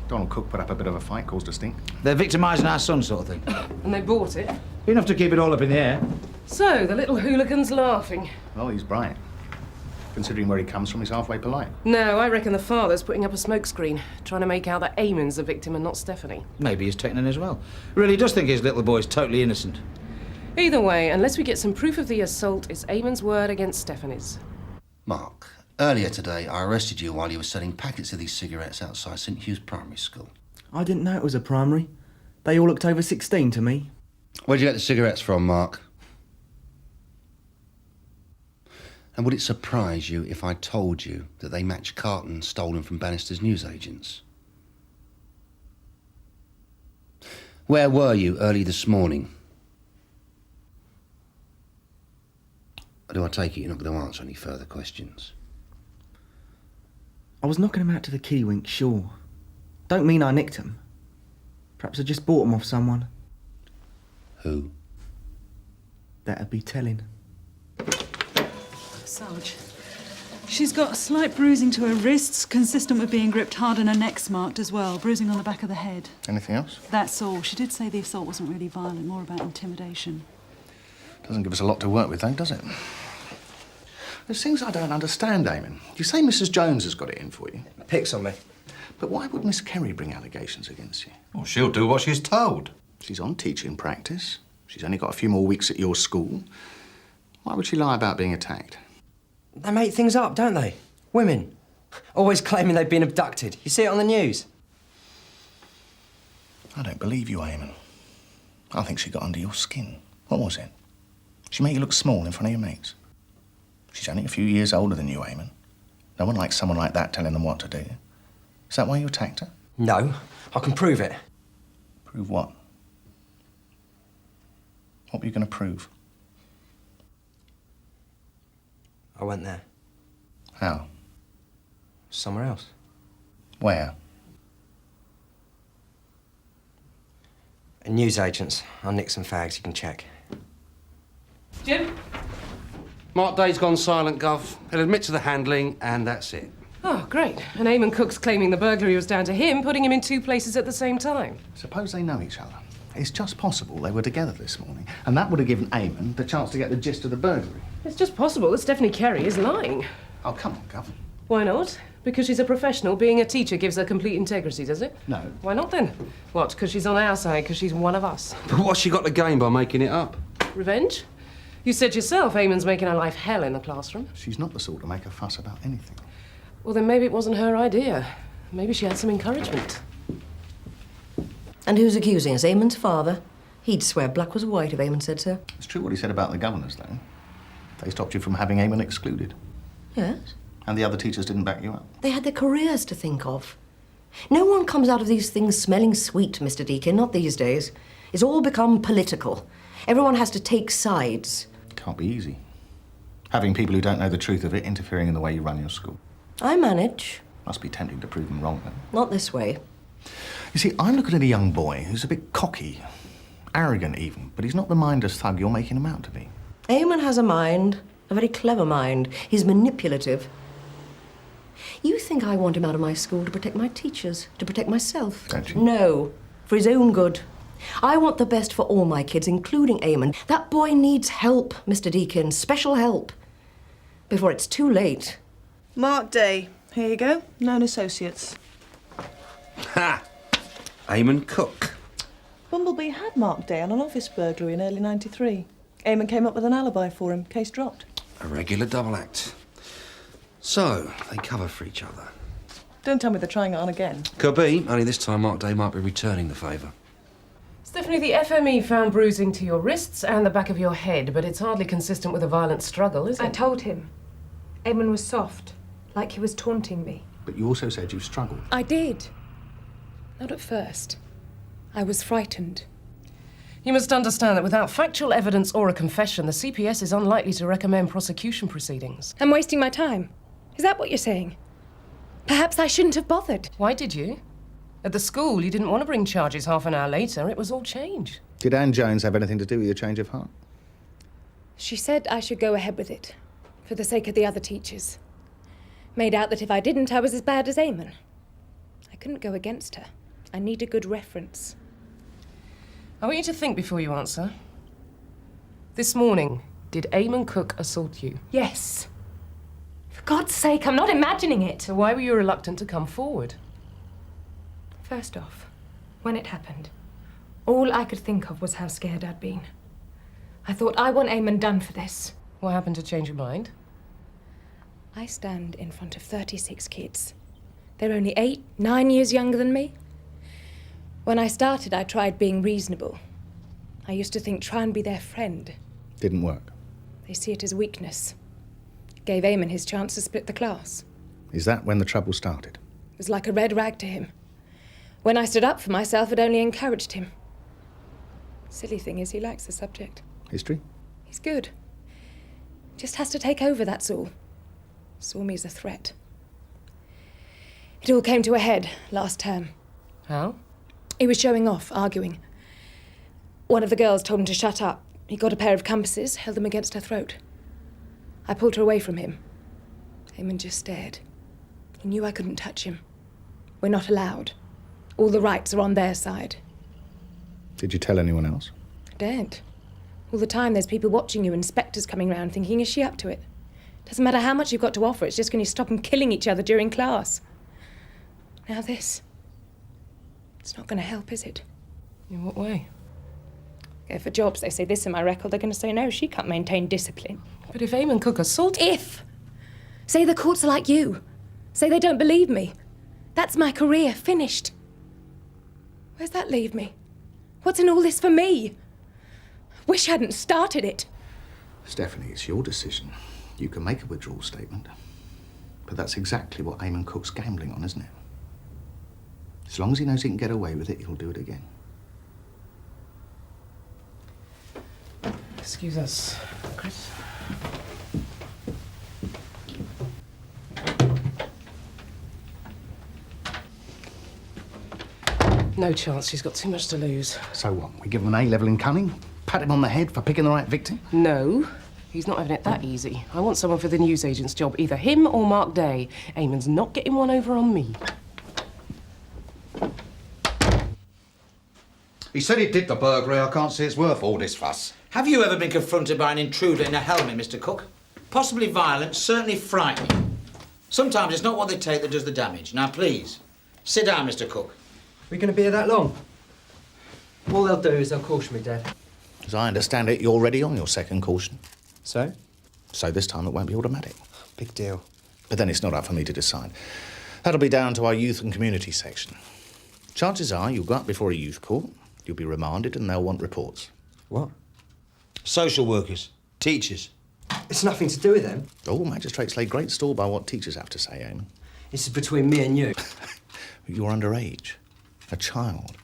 Donald Cook put up a bit of a fight, caused a stink. They're victimising our son, sort of thing. And they bought it? Enough to keep it all up in the air. So, the little hooligan's laughing. Well, he's bright. Considering where he comes from, he's halfway polite. No, I reckon the father's putting up a smokescreen, trying to make out that Eamon's the victim and not Stephanie. Maybe he's taken in as well. Really does think his little boy's totally innocent. Either way, unless we get some proof of the assault, it's Eamon's word against Stephanie's. Mark, earlier today I arrested you while you were selling packets of these cigarettes outside St Hugh's Primary School. I didn't know it was a primary. They all looked over 16 to me. Where'd you get the cigarettes from, Mark? And would it surprise you if I told you that they match cartons stolen from Bannister's newsagents? Where were you early this morning? Or do I take it you're not going to answer any further questions? I was knocking 'em out to the kiddywink, sure. Don't mean I nicked 'em. Perhaps I just bought 'em off someone. Who? That'd be telling. Sarge, she's got slight bruising to her wrists, consistent with being gripped hard, and her neck's marked as well, bruising on the back of the head. Anything else? That's all. She did say the assault wasn't really violent, more about intimidation. Doesn't give us a lot to work with, though, does it? There's things I don't understand, Eamon. You say Mrs. Jones has got it in for you. Picks on me. But why would Miss Kerry bring allegations against you? Well, she'll do what she's told. She's on teaching practice. She's only got a few more weeks at your school. Why would she lie about being attacked? They make things up, don't they? Women. Always claiming they've been abducted. You see it on the news. I don't believe you, Eamon. I think she got under your skin. What was it? She made you look small in front of your mates. She's only a few years older than you, Eamon. No one likes someone like that telling them what to do. Is that why you attacked her? No, I can prove it. Prove what? What were you going to prove? I went there. How? Somewhere else. Where? A newsagent's. I'll nick some fags, you can check. Jim? Mark Day's gone silent, Gov. He'll admit to the handling, and that's it. Oh, great. And Eamon Cook's claiming the burglary was down to him, putting him in two places at the same time. Suppose they know each other. It's just possible they were together this morning, and that would have given Eamon the chance to get the gist of the burglary. It's just possible that Stephanie Kerry is lying. Oh, come on, Gov. Why not? Because she's a professional, being a teacher gives her complete integrity, does it? No. Why not then? What, because she's on our side, because she's one of us? But what's she got to gain by making it up? Revenge? You said yourself Eamon's making her life hell in the classroom. She's not the sort to make a fuss about anything. Well, then maybe it wasn't her idea. Maybe she had some encouragement. And who's accusing us? Eamon's father? He'd swear black was white if Eamon said so. It's true what he said about the governors, though. They stopped you from having Eamon excluded. Yes? And the other teachers didn't back you up. They had their careers to think of. No one comes out of these things smelling sweet, Mr. Deacon, not these days. It's all become political. Everyone has to take sides. Can't be easy. Having people who don't know the truth of it interfering in the way you run your school. I manage. Must be tempting to prove them wrong, though. Not this way. You see, I'm looking at a young boy who's a bit cocky, arrogant even, but he's not the mindless thug you're making him out to be. Eamon has a mind, a very clever mind. He's manipulative. You think I want him out of my school to protect my teachers, to protect myself? Don't you? No, for his own good. I want the best for all my kids, including Eamon. That boy needs help, Mr. Deacon, special help. Before it's too late. Mark Day. Here you go. Known associates. Ha! Eamon Cook. Bumblebee had Mark Day on an office burglary in early '93. Eamon came up with an alibi for him. Case dropped. A regular double act. So, they cover for each other. Don't tell me they're trying it on again. Could be, only this time Mark Day might be returning the favour. Stephanie, the FME found bruising to your wrists and the back of your head, but it's hardly consistent with a violent struggle, is it? I told him. Eamon was soft, like he was taunting me. But you also said you struggled. I did. Not at first. I was frightened. You must understand that without factual evidence or a confession, the CPS is unlikely to recommend prosecution proceedings. I'm wasting my time. Is that what you're saying? Perhaps I shouldn't have bothered. Why did you? At the school, you didn't want to bring charges half an hour later. It was all change. Did Anne Jones have anything to do with your change of heart? She said I should go ahead with it, for the sake of the other teachers. Made out that if I didn't, I was as bad as Eamon. I couldn't go against her. I need a good reference. I want you to think before you answer. This morning, did Eamon Cook assault you? Yes. For God's sake, I'm not imagining it. So why were you reluctant to come forward? First off, when it happened, all I could think of was how scared I'd been. I thought, I want Eamon done for this. What happened to change your mind? I stand in front of 36 kids. They're only 8, 9 years younger than me. When I started, I tried being reasonable. I used to think, try and be their friend. Didn't work. They see it as weakness. Gave Eamon his chance to split the class. Is that when the trouble started? It was like a red rag to him. When I stood up for myself, it only encouraged him. Silly thing is, he likes the subject. History? He's good. Just has to take over, that's all. Saw me as a threat. It all came to a head last term. How? He was showing off, arguing. One of the girls told him to shut up. He got a pair of compasses, held them against her throat. I pulled her away from him. Eamon just stared. He knew I couldn't touch him. We're not allowed. All the rights are on their side. Did you tell anyone else? I daren't. All the time there's people watching you, inspectors coming round thinking, is she up to it? Doesn't matter how much you've got to offer, it's just going to stop them killing each other during class. Now this. It's not going to help, is it? In what way? Go for jobs, they say this in my record, they're going to say no, she can't maintain discipline. But if Eamon Cook assaulted... If! Say the courts are like you. Say they don't believe me. That's my career, finished. Where's that leave me? What's in all this for me? Wish I hadn't started it. Stephanie, it's your decision. You can make a withdrawal statement. But that's exactly what Eamon Cook's gambling on, isn't it? As long as he knows he can get away with it, he'll do it again. Excuse us, Chris. No chance, she's got too much to lose. So what? We give him an A-level in cunning? Pat him on the head for picking the right victim? No, he's not having it that easy. I want someone for the newsagent's job, either him or Mark Day. Eamon's not getting one over on me. He said he did the burglary. I can't see it's worth all this fuss. Have you ever been confronted by an intruder in a helmet, Mr. Cook? Possibly violent, certainly frightening. Sometimes it's not what they take that does the damage. Now, please, sit down, Mr. Cook. We're going to be here that long? All they'll do is they'll caution me, Dad. As I understand it, you're already on your second caution. So? So this time it won't be automatic. Big deal. But then it's not up for me to decide. That'll be down to our youth and community section. Chances are you'll go up before a youth court, you'll be remanded, and they'll want reports. What? Social workers, teachers. It's nothing to do with them. All magistrates lay great store by what teachers have to say, Eamon. This is between me and you. You're underage. A child.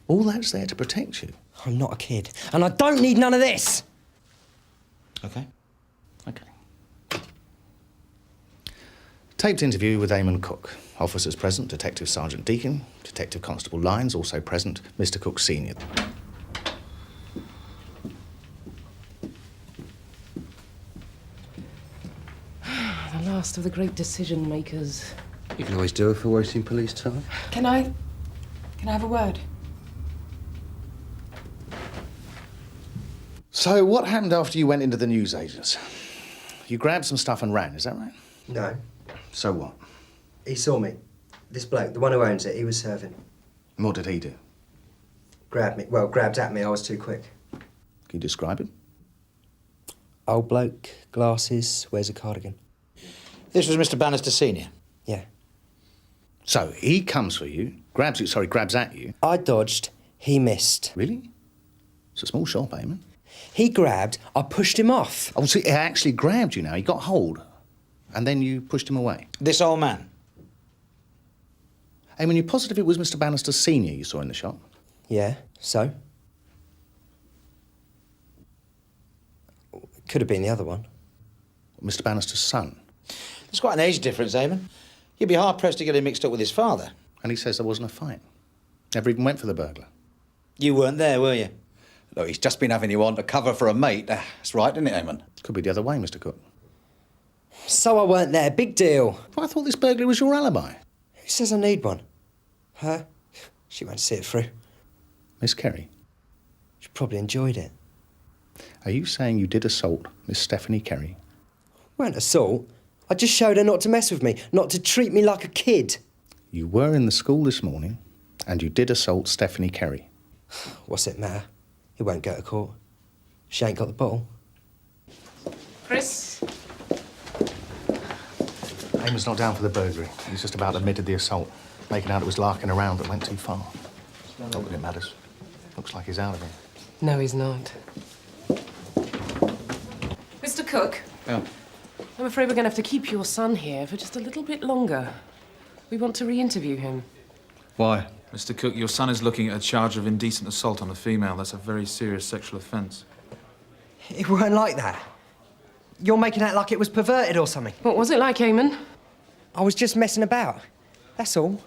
All that's there to protect you. I'm not a kid, and I don't need none of this! OK. OK. Taped interview with Eamon Cook. Officers present, Detective Sergeant Deacon, Detective Constable Lyons, also present, Mr. Cook Senior. The last of the great decision makers. You can always do it for wasting police time. Can I have a word? So what happened after you went into the newsagents? You grabbed some stuff and ran, is that right? No. So what? He saw me. This bloke, the one who owns it, he was serving. And what did he do? Grabbed me. Well, grabbed at me. I was too quick. Can you describe him? Old bloke, glasses, wears a cardigan. This was Mr. Bannister Senior? Yeah. So he comes for you, grabs at you. I dodged, he missed. Really? It's a small shop, Eamon. He grabbed, I pushed him off. Oh, so he actually grabbed you now, he got hold. And then you pushed him away. This old man? Eamon, you're positive it was Mr. Bannister Senior you saw in the shop? Yeah, so? Could have been the other one. Mr. Bannister's son? There's quite an age difference, Eamon. You'd be hard-pressed to get him mixed up with his father. And he says there wasn't a fight. Never even went for the burglar. You weren't there, were you? Look, he's just been having you on to cover for a mate. That's right, isn't it, Eamon? Could be the other way, Mr. Cook. So I weren't there. Big deal. Well, I thought this burglary was your alibi. Who says I need one? Her? She won't see it through. Miss Kerry? She probably enjoyed it. Are you saying you did assault Miss Stephanie Kerry? Weren't assault. I just showed her not to mess with me, not to treat me like a kid. You were in the school this morning, and you did assault Stephanie Kerry. What's it matter? He won't go to court. She ain't got the bottle. Chris? Eamon's not down for the burglary. He's just about admitted the assault, making out it was larking around but went too far. Not that it matters. Looks like he's out of here. No, he's not. Mr. Cook? Yeah? I'm afraid we're going to have to keep your son here for just a little bit longer. We want to re-interview him. Why? Mr. Cook, your son is looking at a charge of indecent assault on a female. That's a very serious sexual offence. It weren't like that. You're making out like it was perverted or something. What was it like, Eamon? I was just messing about. That's all.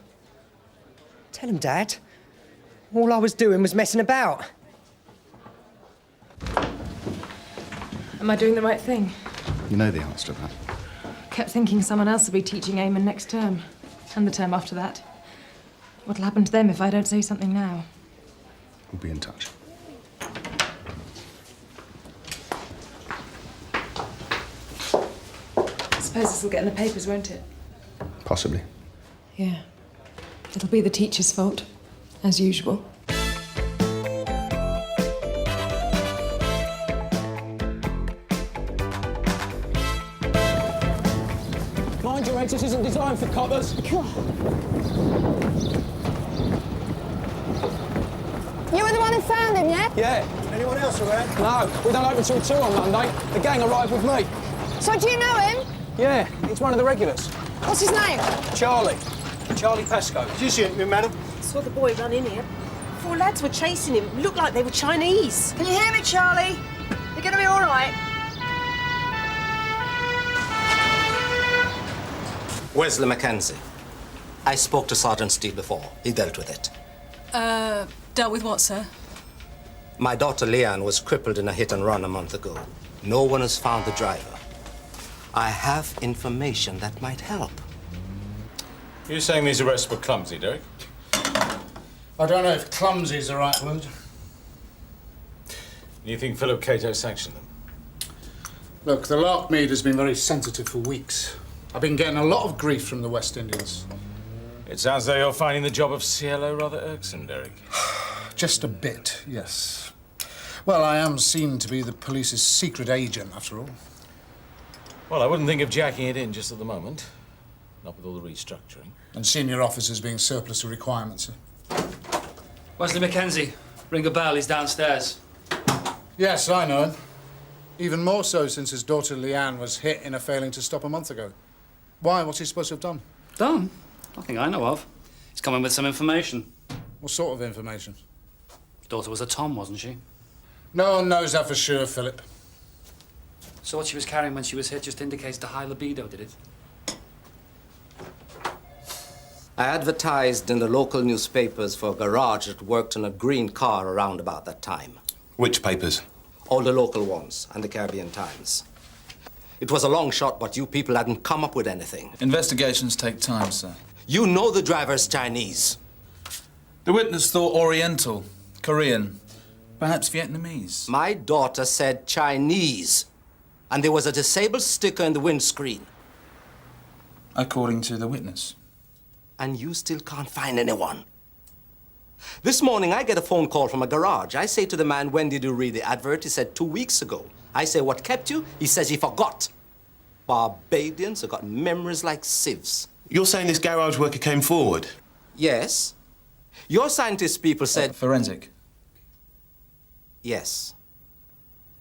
Tell him, Dad. All I was doing was messing about. Am I doing the right thing? You know the answer to that. Kept thinking someone else will be teaching Eamon next term. And the term after that. What'll happen to them if I don't say something now? We'll be in touch. I suppose this will get in the papers, won't it? Possibly. Yeah. It'll be the teacher's fault, as usual. Mind your eggs, this isn't designed for coppers. You were the one who found him, yeah? Yeah. Anyone else around? No, we don't open till 2 on Monday. The gang arrived with me. So do you know him? Yeah, he's one of the regulars. What's his name? Charlie. Charlie Pascoe. Did you see him, madam? Saw the boy run in here. 4 lads were chasing him. Looked like they were Chinese. Can you hear me, Charlie? You're gonna be all right. Wesley Mackenzie. I spoke to Sergeant Steele before. He dealt with it. Dealt with what, sir? My daughter Leanne was crippled in a hit and run a month ago. No one has found the driver. I have information that might help. You're saying these arrests were clumsy, Derek? I don't know if clumsy is the right word. You think Philip Cato sanctioned them? Look, the Larkmead has been very sensitive for weeks. I've been getting a lot of grief from the West Indians. It sounds though you're finding the job of CLO rather irksome, Derek. Just a bit, yes. Well, I am seen to be the police's secret agent, after all. Well, I wouldn't think of jacking it in just at the moment. Not with all the restructuring. And senior officers being surplus of requirements. Wesley Mackenzie. Ring a bell, he's downstairs. Yes, I know him. Even more so since his daughter Leanne was hit in a failing to stop a month ago. Why? What's he supposed to have done? Done? Nothing I know of. He's coming with some information. What sort of information? Daughter was a Tom, wasn't she? No one knows that for sure, Philip. So what she was carrying when she was hit just indicates the high libido, did it? I advertised in the local newspapers for a garage that worked on a green car around about that time. Which papers? All the local ones and the Caribbean Times. It was a long shot, but you people hadn't come up with anything. Investigations take time, sir. You know the driver's Chinese. The witness thought Oriental, Korean, perhaps Vietnamese. My daughter said Chinese, and there was a disabled sticker in the windscreen. According to the witness. And you still can't find anyone. This morning, I get a phone call from a garage. I say to the man, when did you read the advert? He said 2 weeks ago. I say, what kept you? He says he forgot. Barbadians have got memories like sieves. You're saying this garage worker came forward? Yes. Your scientist people said... forensic? Yes.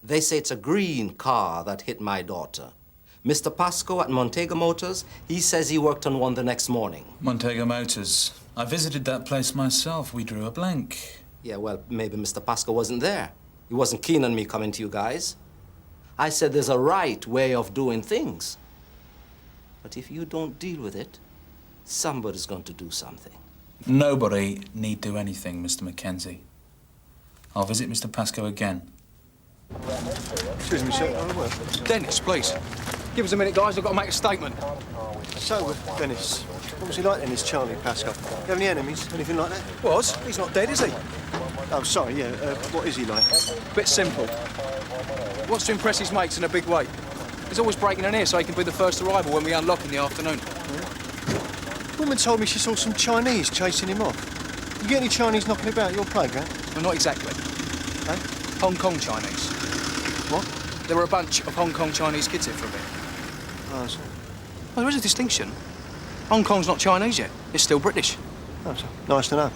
They say it's a green car that hit my daughter. Mr. Pascoe at Montego Motors, he says he worked on one the next morning. Montego Motors. I visited that place myself. We drew a blank. Yeah, well, maybe Mr. Pascoe wasn't there. He wasn't keen on me coming to you guys. I said there's a right way of doing things. But if you don't deal with it, somebody's going to do something. Nobody need do anything, Mr. Mackenzie. I'll visit Mr. Pascoe again. Excuse me, sir. Dennis, please. Give us a minute, guys. I've got to make a statement. So, Dennis, what was he like then, this Charlie Pascoe? You have any enemies, anything like that? Was? He's not dead, is he? Oh, sorry, yeah. What is he like? Bit simple. He wants to impress his mates in a big way. He's always breaking in here so he can be the first arrival when we unlock in the afternoon. Woman told me she saw some Chinese chasing him off. You get any Chinese knocking about your playground? Well, not exactly. Eh? Hong Kong Chinese. What? There were a bunch of Hong Kong Chinese kids here for a bit. Oh, so. Well, there is a distinction. Hong Kong's not Chinese yet. It's still British. Oh, so. Nice to know.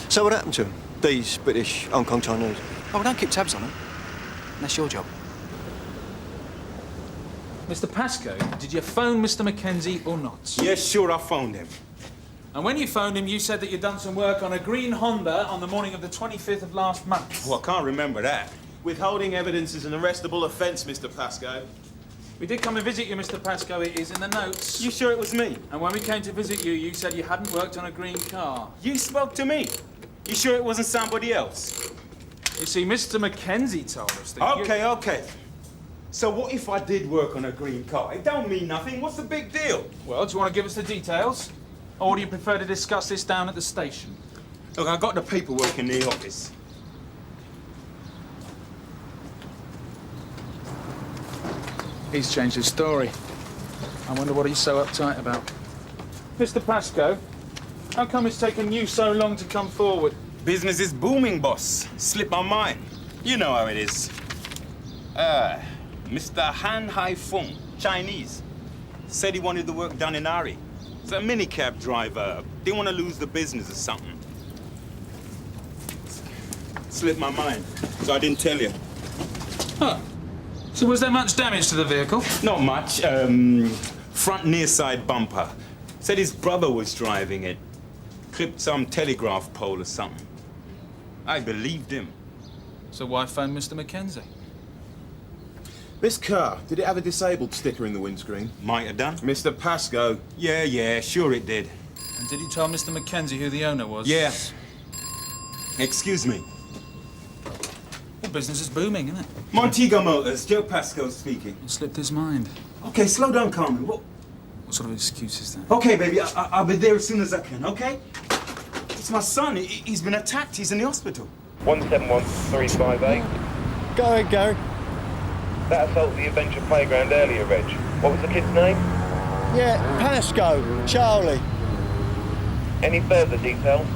So what happened to them? These British Hong Kong Chinese? Oh, we don't keep tabs on them. That's your job. Mr. Pascoe, did you phone Mr. Mackenzie or not? Yes, sure, I phoned him. And when you phoned him, you said that you'd done some work on a green Honda on the morning of the 25th of last month. Well, I can't remember that. Withholding evidence is an arrestable offence, Mr. Pascoe. We did come and visit you, Mr. Pascoe. It is in the notes. You sure it was me? And when we came to visit you, you said you hadn't worked on a green car. You spoke to me. You sure it wasn't somebody else? You see, Mr. Mackenzie told us that Okay. So what if I did work on a green car? It don't mean nothing. What's the big deal? Well, do you want to give us the details? Or do you prefer to discuss this down at the station? Look, I got the paperwork in the office. He's changed his story. I wonder what he's so uptight about. Mr. Pascoe, how come it's taken you so long to come forward? Business is booming, boss. Slip my mind. You know how it is. Mr. Han Hai Fung, Chinese, said he wanted the work done in Ari. He's a minicab driver. Didn't want to lose the business or something. Slipped my mind, so I didn't tell you. Huh. So was there much damage to the vehicle? Not much. Front near side bumper. Said his brother was driving it. Clipped some telegraph pole or something. I believed him. So why phone Mr. Mackenzie? This car, did it have a disabled sticker in the windscreen? Might have done. Mr. Pascoe? Yeah, sure it did. And did you tell Mr. Mackenzie who the owner was? Yeah. Excuse me. Well, business is booming, isn't it? Montego Motors, Joe Pascoe speaking. It slipped his mind. Okay, slow down, Carmen. What sort of excuse is that? Okay, baby, I'll be there as soon as I can, okay? It's my son. He's been attacked. He's in the hospital. 171358. Go ahead, Gary. That assault at the Adventure Playground earlier, Reg. What was the kid's name? Yeah, Pascoe, Charlie. Any further details?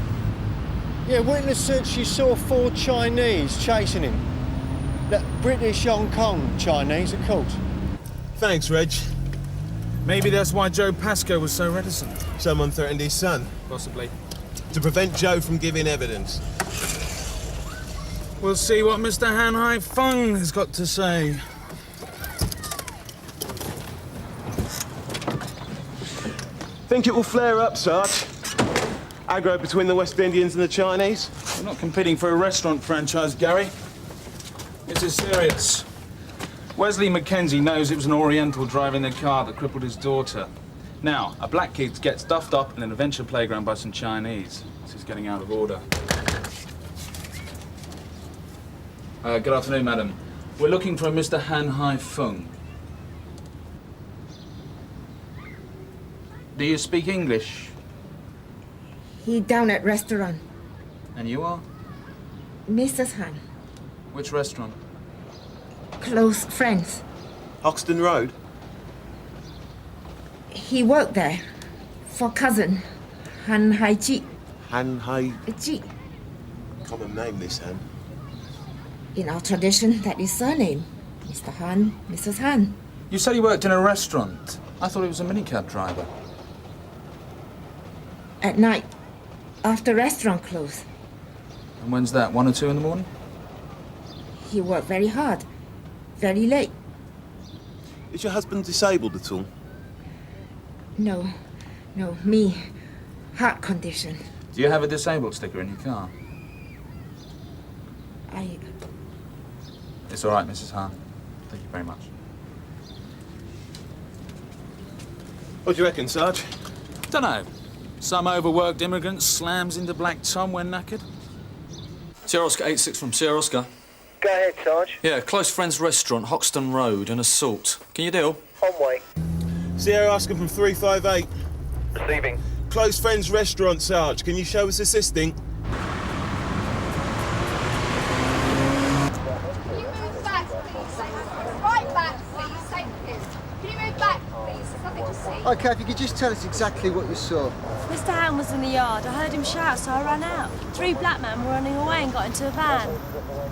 Yeah, witness said she saw 4 Chinese chasing him. That British Hong Kong Chinese, of course. Thanks, Reg. Maybe that's why Joe Pascoe was so reticent. Someone threatened his son. Possibly. To prevent Joe from giving evidence. We'll see what Mr. Han Hai Fung has got to say. Think it will flare up, Sarge? Aggro between the West Indians and the Chinese? We're not competing for a restaurant franchise, Gary. This is serious. Wesley Mackenzie knows it was an Oriental driving the car that crippled his daughter. Now, a black kid gets stuffed up in an adventure playground by some Chinese. This is getting out of order. Good afternoon, madam. We're looking for a Mr. Han Hai Fung. Do you speak English? He down at restaurant. And you are? Mrs. Han. Which restaurant? Close friends. Hoxton Road? He worked there for cousin Han Hai Ji. Han Hai... Ji. Common name, this, Han. In our tradition, that is surname. Mr. Han, Mrs. Han. You said he worked in a restaurant. I thought he was a minicab driver. At night, after restaurant close. And when's that, 1 or 2 in the morning? He worked very hard, very late. Is your husband disabled at all? No, me. Heart condition. Do you have a disabled sticker in your car? It's all right, Mrs. Han. Thank you very much. What do you reckon, Sarge? Dunno. Some overworked immigrant slams into Black Tom when knackered. Sierra Oscar 86 from Sierra Oscar. Go ahead, Sarge. Yeah, Close Friends Restaurant, Hoxton Road, an assault. Can you deal? Conway. Sierra Oscar from 358. Receiving. Close Friends Restaurant, Sarge. Can you show us assisting? OK, if you could just tell us exactly what you saw. Mr. Han was in the yard. I heard him shout, so I ran out. 3 black men were running away and got into a van.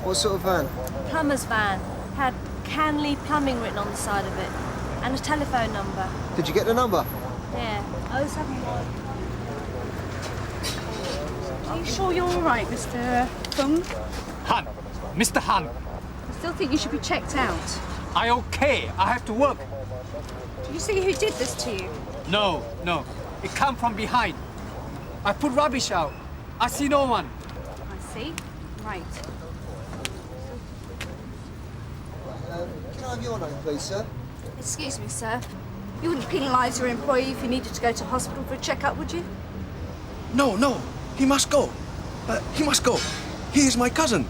What sort of van? Plumber's van. Had Canley Plumbing written on the side of it. And a telephone number. Did you get the number? Yeah, 071. Are you sure you're all right, Mr. Fung? Han. Mr. Han. I still think you should be checked out. I okay. I have to work. Do you see who did this to you? No. It come from behind. I put rubbish out. I see no one. I see. Right. Can I have your name, please, sir? Excuse me, sir. You wouldn't penalise your employee if he needed to go to hospital for a checkup, would you? No. He must go. He must go. He is my cousin.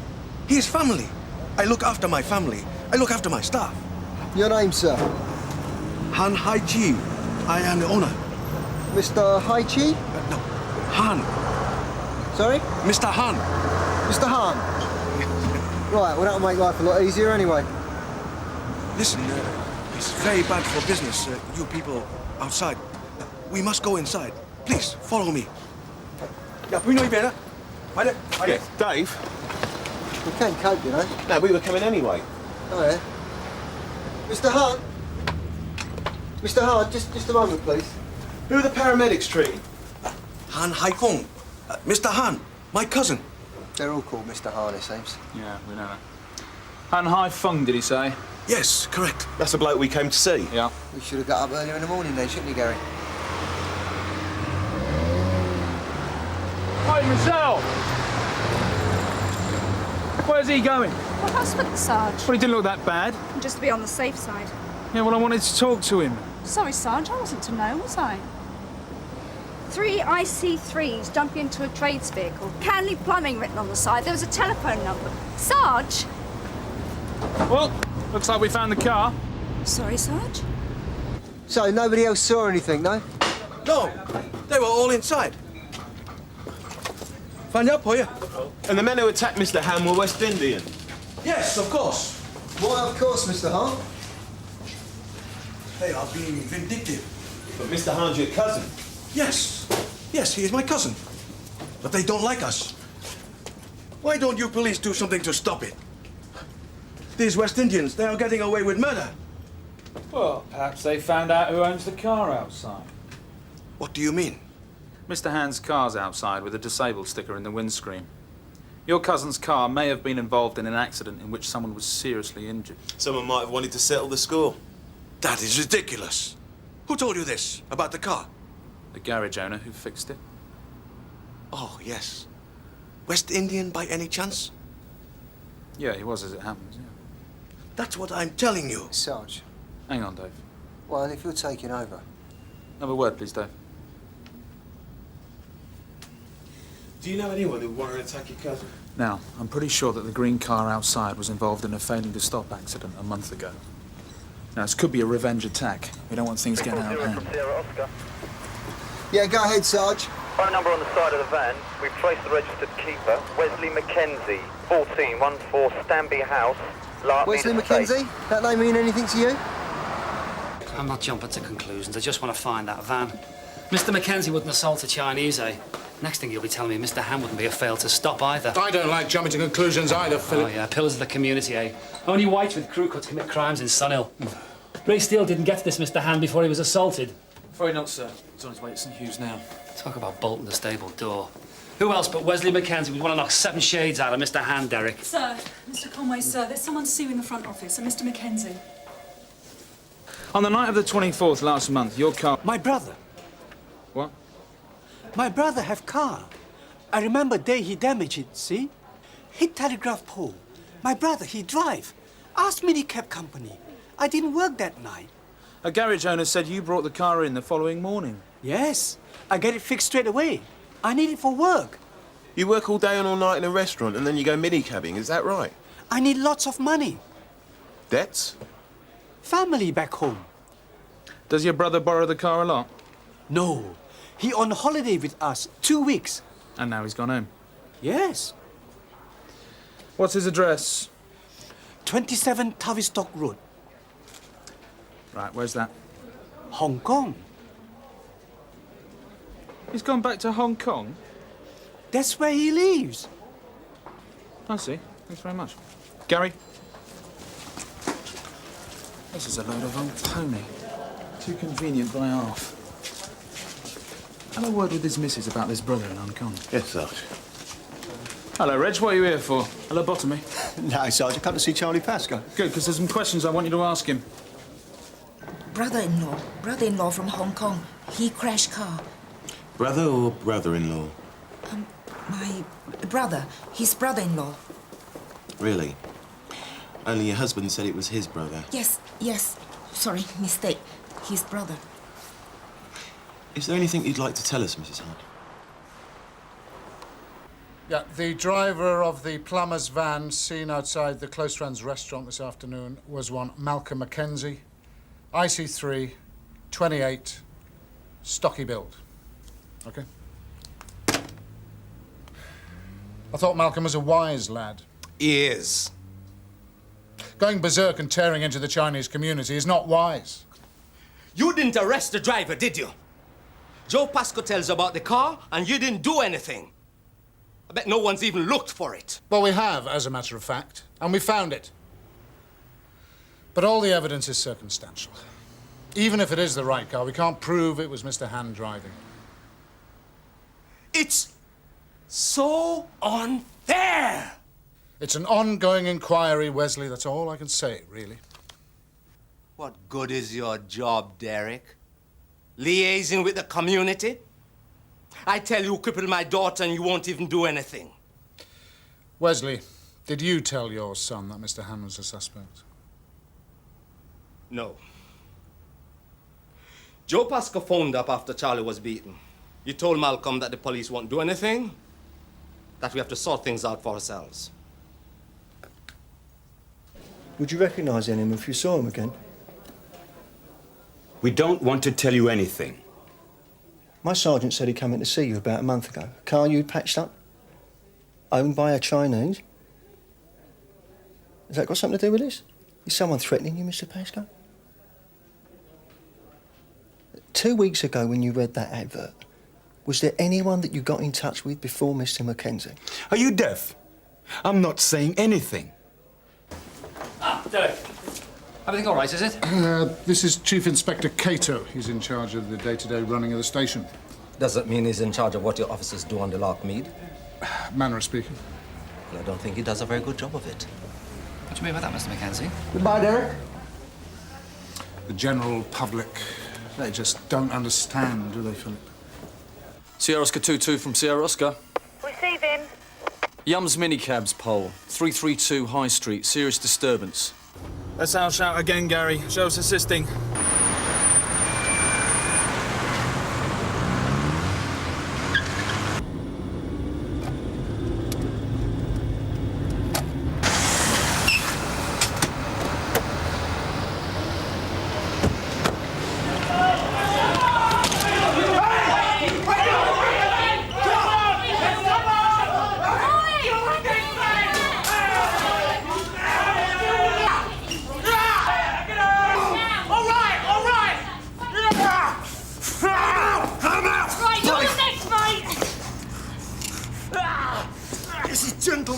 He is family. I look after my family. I look after my staff. Your name, sir? Han Hai Chi. I am the owner. Mr. Hai Chi? No. Han. Sorry? Mr. Han. Mr. Han? Right, well, that'll make life a lot easier anyway. Listen, it's very bad for business, you people outside. We must go inside. Please, follow me. Yeah, we know you better. Yeah, Dave. We can't cope, you know. No, we were coming anyway. Oh, yeah. Mr. Han? Mr. Han, just a moment, please. Who are the paramedics, Trudie? Han Hai Kong. Mr. Han, my cousin. They're all called Mr. Han, it seems. Yeah, we know that. Han Hai Fung, did he say? Yes, correct. That's the bloke we came to see. Yeah. We should have got up earlier in the morning then, shouldn't we, Gary? Hey, Michelle! Where's he going? The hospital, Sarge. Well, he didn't look that bad. Just to be on the safe side. Yeah, well, I wanted to talk to him. Sorry, Sarge, I wasn't to know, was I? 3 IC3s jumping into a trades vehicle. Canley Plumbing written on the side. There was a telephone number. Sarge! Well, looks like we found the car. Sorry, Sarge? So, nobody else saw anything, no? No, they were all inside. Find out for you. And the men who attacked Mr. Han were West Indian? Yes, of course. Why, of course, Mr. Han. They are being vindictive. But Mr. Han's your cousin. Yes, he is my cousin. But they don't like us. Why don't you police do something to stop it? These West Indians, they are getting away with murder. Well, perhaps they found out who owns the car outside. What do you mean? Mr. Han's car's outside with a disabled sticker in the windscreen. Your cousin's car may have been involved in an accident in which someone was seriously injured. Someone might have wanted to settle the score. That is ridiculous. Who told you this about the car? The garage owner who fixed it. Oh, yes. West Indian by any chance? Yeah, he was as it happens, yeah. That's what I'm telling you. Sarge. Hang on, Dave. Well, if you're taking over. Have a word, please, Dave. Do you know anyone who would want to attack your cousin? Now, I'm pretty sure that the green car outside was involved in a failing to stop accident a month ago. Now, this could be a revenge attack. We don't want things getting out of hand. Yeah, go ahead, Sarge. Phone number on the side of the van. We've traced the registered keeper, Wesley Mackenzie, 1414 Stanby House, Wesley Mackenzie? That name mean anything to you? I'm not jumping to conclusions. I just want to find that van. Mr. Mackenzie wouldn't assault a Chinese, eh? Next thing you'll be telling me Mr. Han wouldn't be a fail to stop either. I don't like jumping to conclusions either, Philip. Oh, yeah, pillars of the community, eh? Only whites with crew cuts commit crimes in Sunhill. Ray Steele didn't get to this Mr. Han before he was assaulted. Afraid not, sir. He's on his way to St. Hugh's now. Talk about bolting the stable door. Who else but Wesley Mackenzie would want to knock 7 shades out of Mr. Han, Derek? Sir, Mr. Conway, sir, there's someone to see you in the front office, a Mr. Mackenzie. On the night of the 24th last month, your car... My brother. What? My brother have car. I remember day he damaged it, see? Hit telegraph pole. My brother, he drive. Ask minicab company. I didn't work that night. A garage owner said you brought the car in the following morning. Yes. I get it fixed straight away. I need it for work. You work all day and all night in a restaurant and then you go mini-cabbing, is that right? I need lots of money. Debts? Family back home. Does your brother borrow the car a lot? No. He on holiday with us 2 weeks. And now he's gone home? Yes. What's his address? 27 Tavistock Road. Right, where's that? Hong Kong. He's gone back to Hong Kong? That's where he lives. I see. Thanks very much. Gary? This is a load of old pony. Too convenient by half. Have a word with his missus about this brother in Hong Kong. Yes, Sarge. Hello, Reg. What are you here for? A lobotomy? No, Sarge, I come to see Charlie Pascoe. Good, because there's some questions I want you to ask him. Brother-in-law from Hong Kong. He crashed car. Brother or brother-in-law? My brother. His brother-in-law. Really? Only your husband said it was his brother. Yes. Sorry, mistake. His brother. Is there anything you'd like to tell us, Mrs. Hunt? Yeah, the driver of the plumber's van seen outside the Close Friends restaurant this afternoon was one Malcolm Mackenzie, IC3, 28, stocky build. OK? I thought Malcolm was a wise lad. He is. Going berserk and tearing into the Chinese community is not wise. You didn't arrest the driver, did you? Joe Pascoe tells about the car, and you didn't do anything. I bet no one's even looked for it. Well, we have, as a matter of fact, and we found it. But all the evidence is circumstantial. Even if it is the right car, we can't prove it was Mr. Han driving. It's so unfair! It's an ongoing inquiry, Wesley. That's all I can say, really. What good is your job, Derek? Liaising with the community? I tell you, cripple my daughter and you won't even do anything. Wesley, did you tell your son that Mr. Han was a suspect? No. Joe Pascoe phoned up after Charlie was beaten. He told Malcolm that the police won't do anything, that we have to sort things out for ourselves. Would you recognise him if you saw him again? We don't want to tell you anything. My sergeant said he came in to see you about a month ago. A car you'd patched up? Owned by a Chinese? Has that got something to do with this? Is someone threatening you, Mr. Pascoe? 2 weeks ago when you read that advert, was there anyone that you got in touch with before Mr. Mackenzie? Are you deaf? I'm not saying anything. Derek. Everything all right, is it? This is Chief Inspector Cato. He's in charge of the day-to-day running of the station. Does that mean he's in charge of what your officers do on the Larkmead? Manner of speaking. Well, I don't think he does a very good job of it. What do you mean by that, Mr. Mackenzie? Goodbye, Derek. The general public, they just don't understand, do they, Philip? Sierra Oscar 22 from Sierra Oscar. Receiving. Yum's minicab's pole, 332 High Street, serious disturbance. Let's our shout again, Gary. Show us assisting.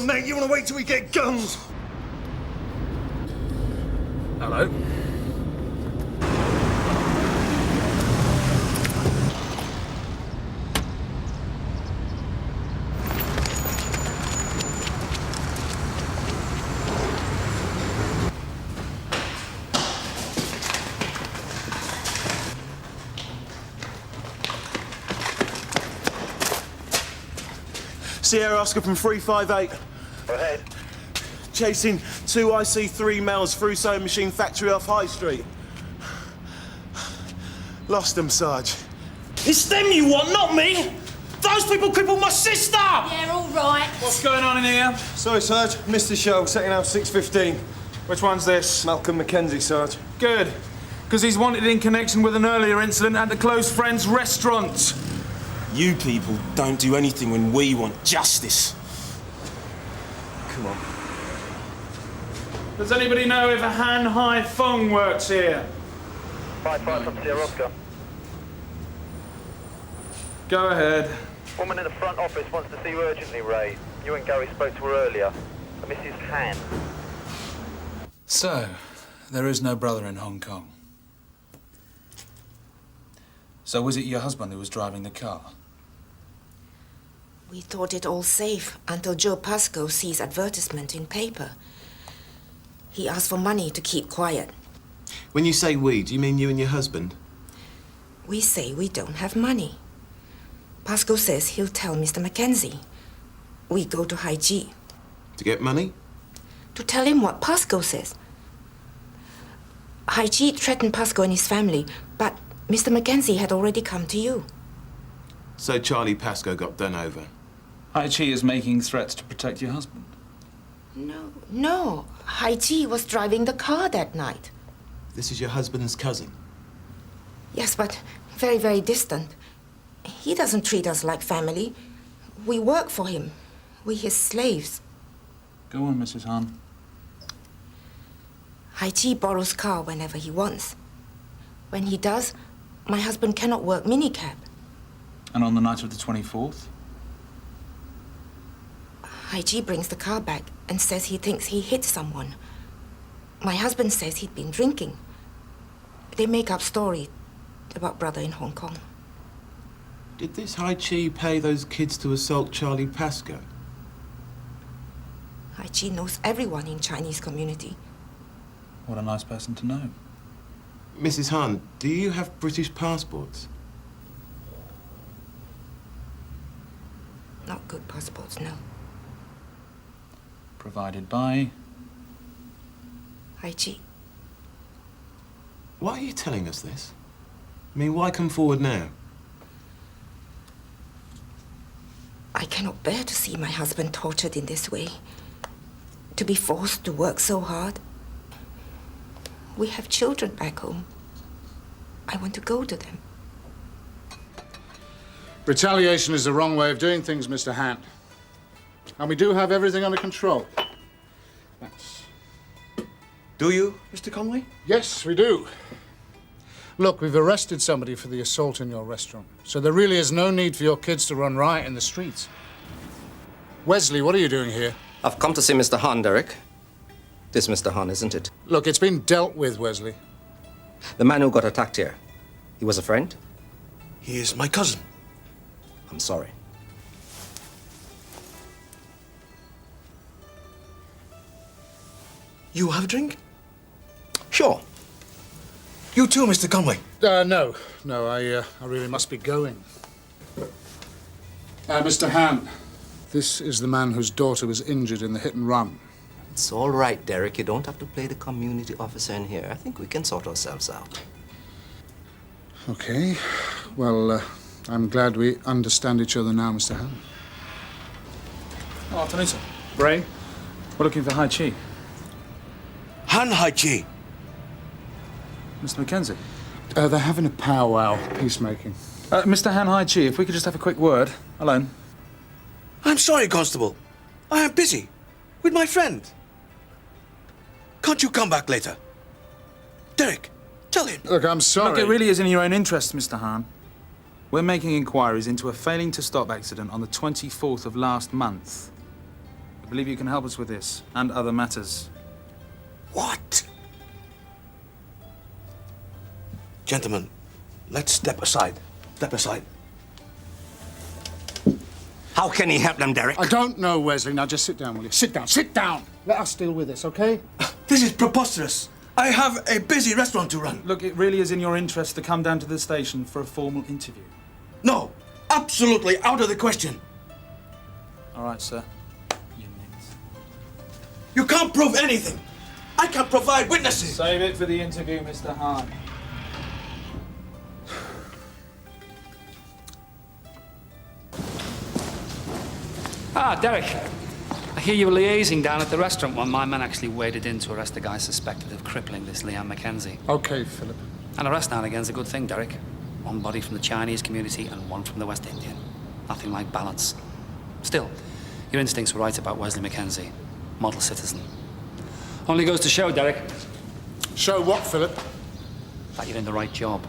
Mate, you want to wait till we get guns? Hello. Sierra Oscar from 358. Go ahead. Chasing 2 IC3 males through sewing machine factory off High Street. Lost them, Sarge. It's them you want, not me! Those people crippled my sister! Yeah, all right. What's going on in here? Sorry, Sarge. Missed the show. Setting out 6:15. Which one's this? Malcolm Mackenzie, Sarge. Good. Because he's wanted in connection with an earlier incident at the Close Friends restaurant. You people don't do anything when we want justice. Come on. Does anybody know if a Han Hai Fong works here? 5-5 from Sierra Oscar. Go ahead. Woman in the front office wants to see you urgently, Ray. You and Gary spoke to her earlier. Mrs. Han. So, there is no brother in Hong Kong. So was it your husband who was driving the car? We thought it all safe until Joe Pascoe sees advertisement in paper. He asked for money to keep quiet. When you say we, do you mean you and your husband? We say we don't have money. Pascoe says he'll tell Mr. Mackenzie. We go to High G. To get money? To tell him what Pascoe says. High G threatened Pascoe and his family, but Mr. Mackenzie had already come to you. So Charlie Pascoe got done over? Hai Chi is making threats to protect your husband. No. Hai Chi was driving the car that night. This is your husband's cousin? Yes, but very, very distant. He doesn't treat us like family. We work for him. We're his slaves. Go on, Mrs. Han. Hai Chi borrows car whenever he wants. When he does, my husband cannot work minicab. And on the night of the 24th? Hai Chi brings the car back and says he thinks he hit someone. My husband says he'd been drinking. They make up story about brother in Hong Kong. Did this Hai Chi pay those kids to assault Charlie Pascoe? Hai Chi knows everyone in Chinese community. What a nice person to know. Mrs. Han, do you have British passports? Not good passports, no. Provided by... Hai Chi. Why are you telling us this? I mean, why come forward now? I cannot bear to see my husband tortured in this way. To be forced to work so hard. We have children back home. I want to go to them. Retaliation is the wrong way of doing things, Mr. Han. And we do have everything under control. Thanks. Do you, Mr. Conway? Yes, we do. Look, we've arrested somebody for the assault in your restaurant, so there really is no need for your kids to run riot in the streets. Wesley, what are you doing here? I've come to see Mr. Han, Derek. This Mr. Han, isn't it? Look, it's been dealt with, Wesley. The man who got attacked here. He was a friend? He is my cousin. I'm sorry. You have a drink? Sure. You too, Mr. Conway. No, I really must be going. Mr. Han, this is the man whose daughter was injured in the hit and run. It's all right, Derek. You don't have to play the community officer in here. I think we can sort ourselves out. Okay. Well, I'm glad we understand each other now, Mr. Han. Oh, afternoon, sir. Ray? We're looking for Hai Chi. Han Hai Chi. Mr. Mackenzie. They're having a powwow, peacemaking. Mr. Han Hai Chi, if we could just have a quick word. Alone. I'm sorry, Constable. I am busy. With my friend. Can't you come back later? Derek, tell him. Look, I'm sorry. Look, it really is in your own interest, Mr. Han. We're making inquiries into a failing-to-stop accident on the 24th of last month. I believe you can help us with this, and other matters. What? Gentlemen, let's step aside. Step aside. How can he help them, Derek? I don't know, Wesley. Now just sit down, will you? Sit down, sit down! Let us deal with this, okay? This is preposterous. I have a busy restaurant to run. Look, it really is in your interest to come down to the station for a formal interview. No, absolutely out of the question. All right, sir. You can't prove anything. I can provide witnesses. Save it for the interview, Mr. Han. Derek. I hear you were liaising down at the restaurant when my men actually waded in to arrest the guy suspected of crippling this Leanne Mackenzie. Okay, Philip. An arrest now and again's a good thing, Derek. One body from the Chinese community and one from the West Indian. Nothing like balance. Still, your instincts were right about Wesley Mackenzie. Model citizen. Only goes to show, Derek. Show what, Philip? That you're in the right job.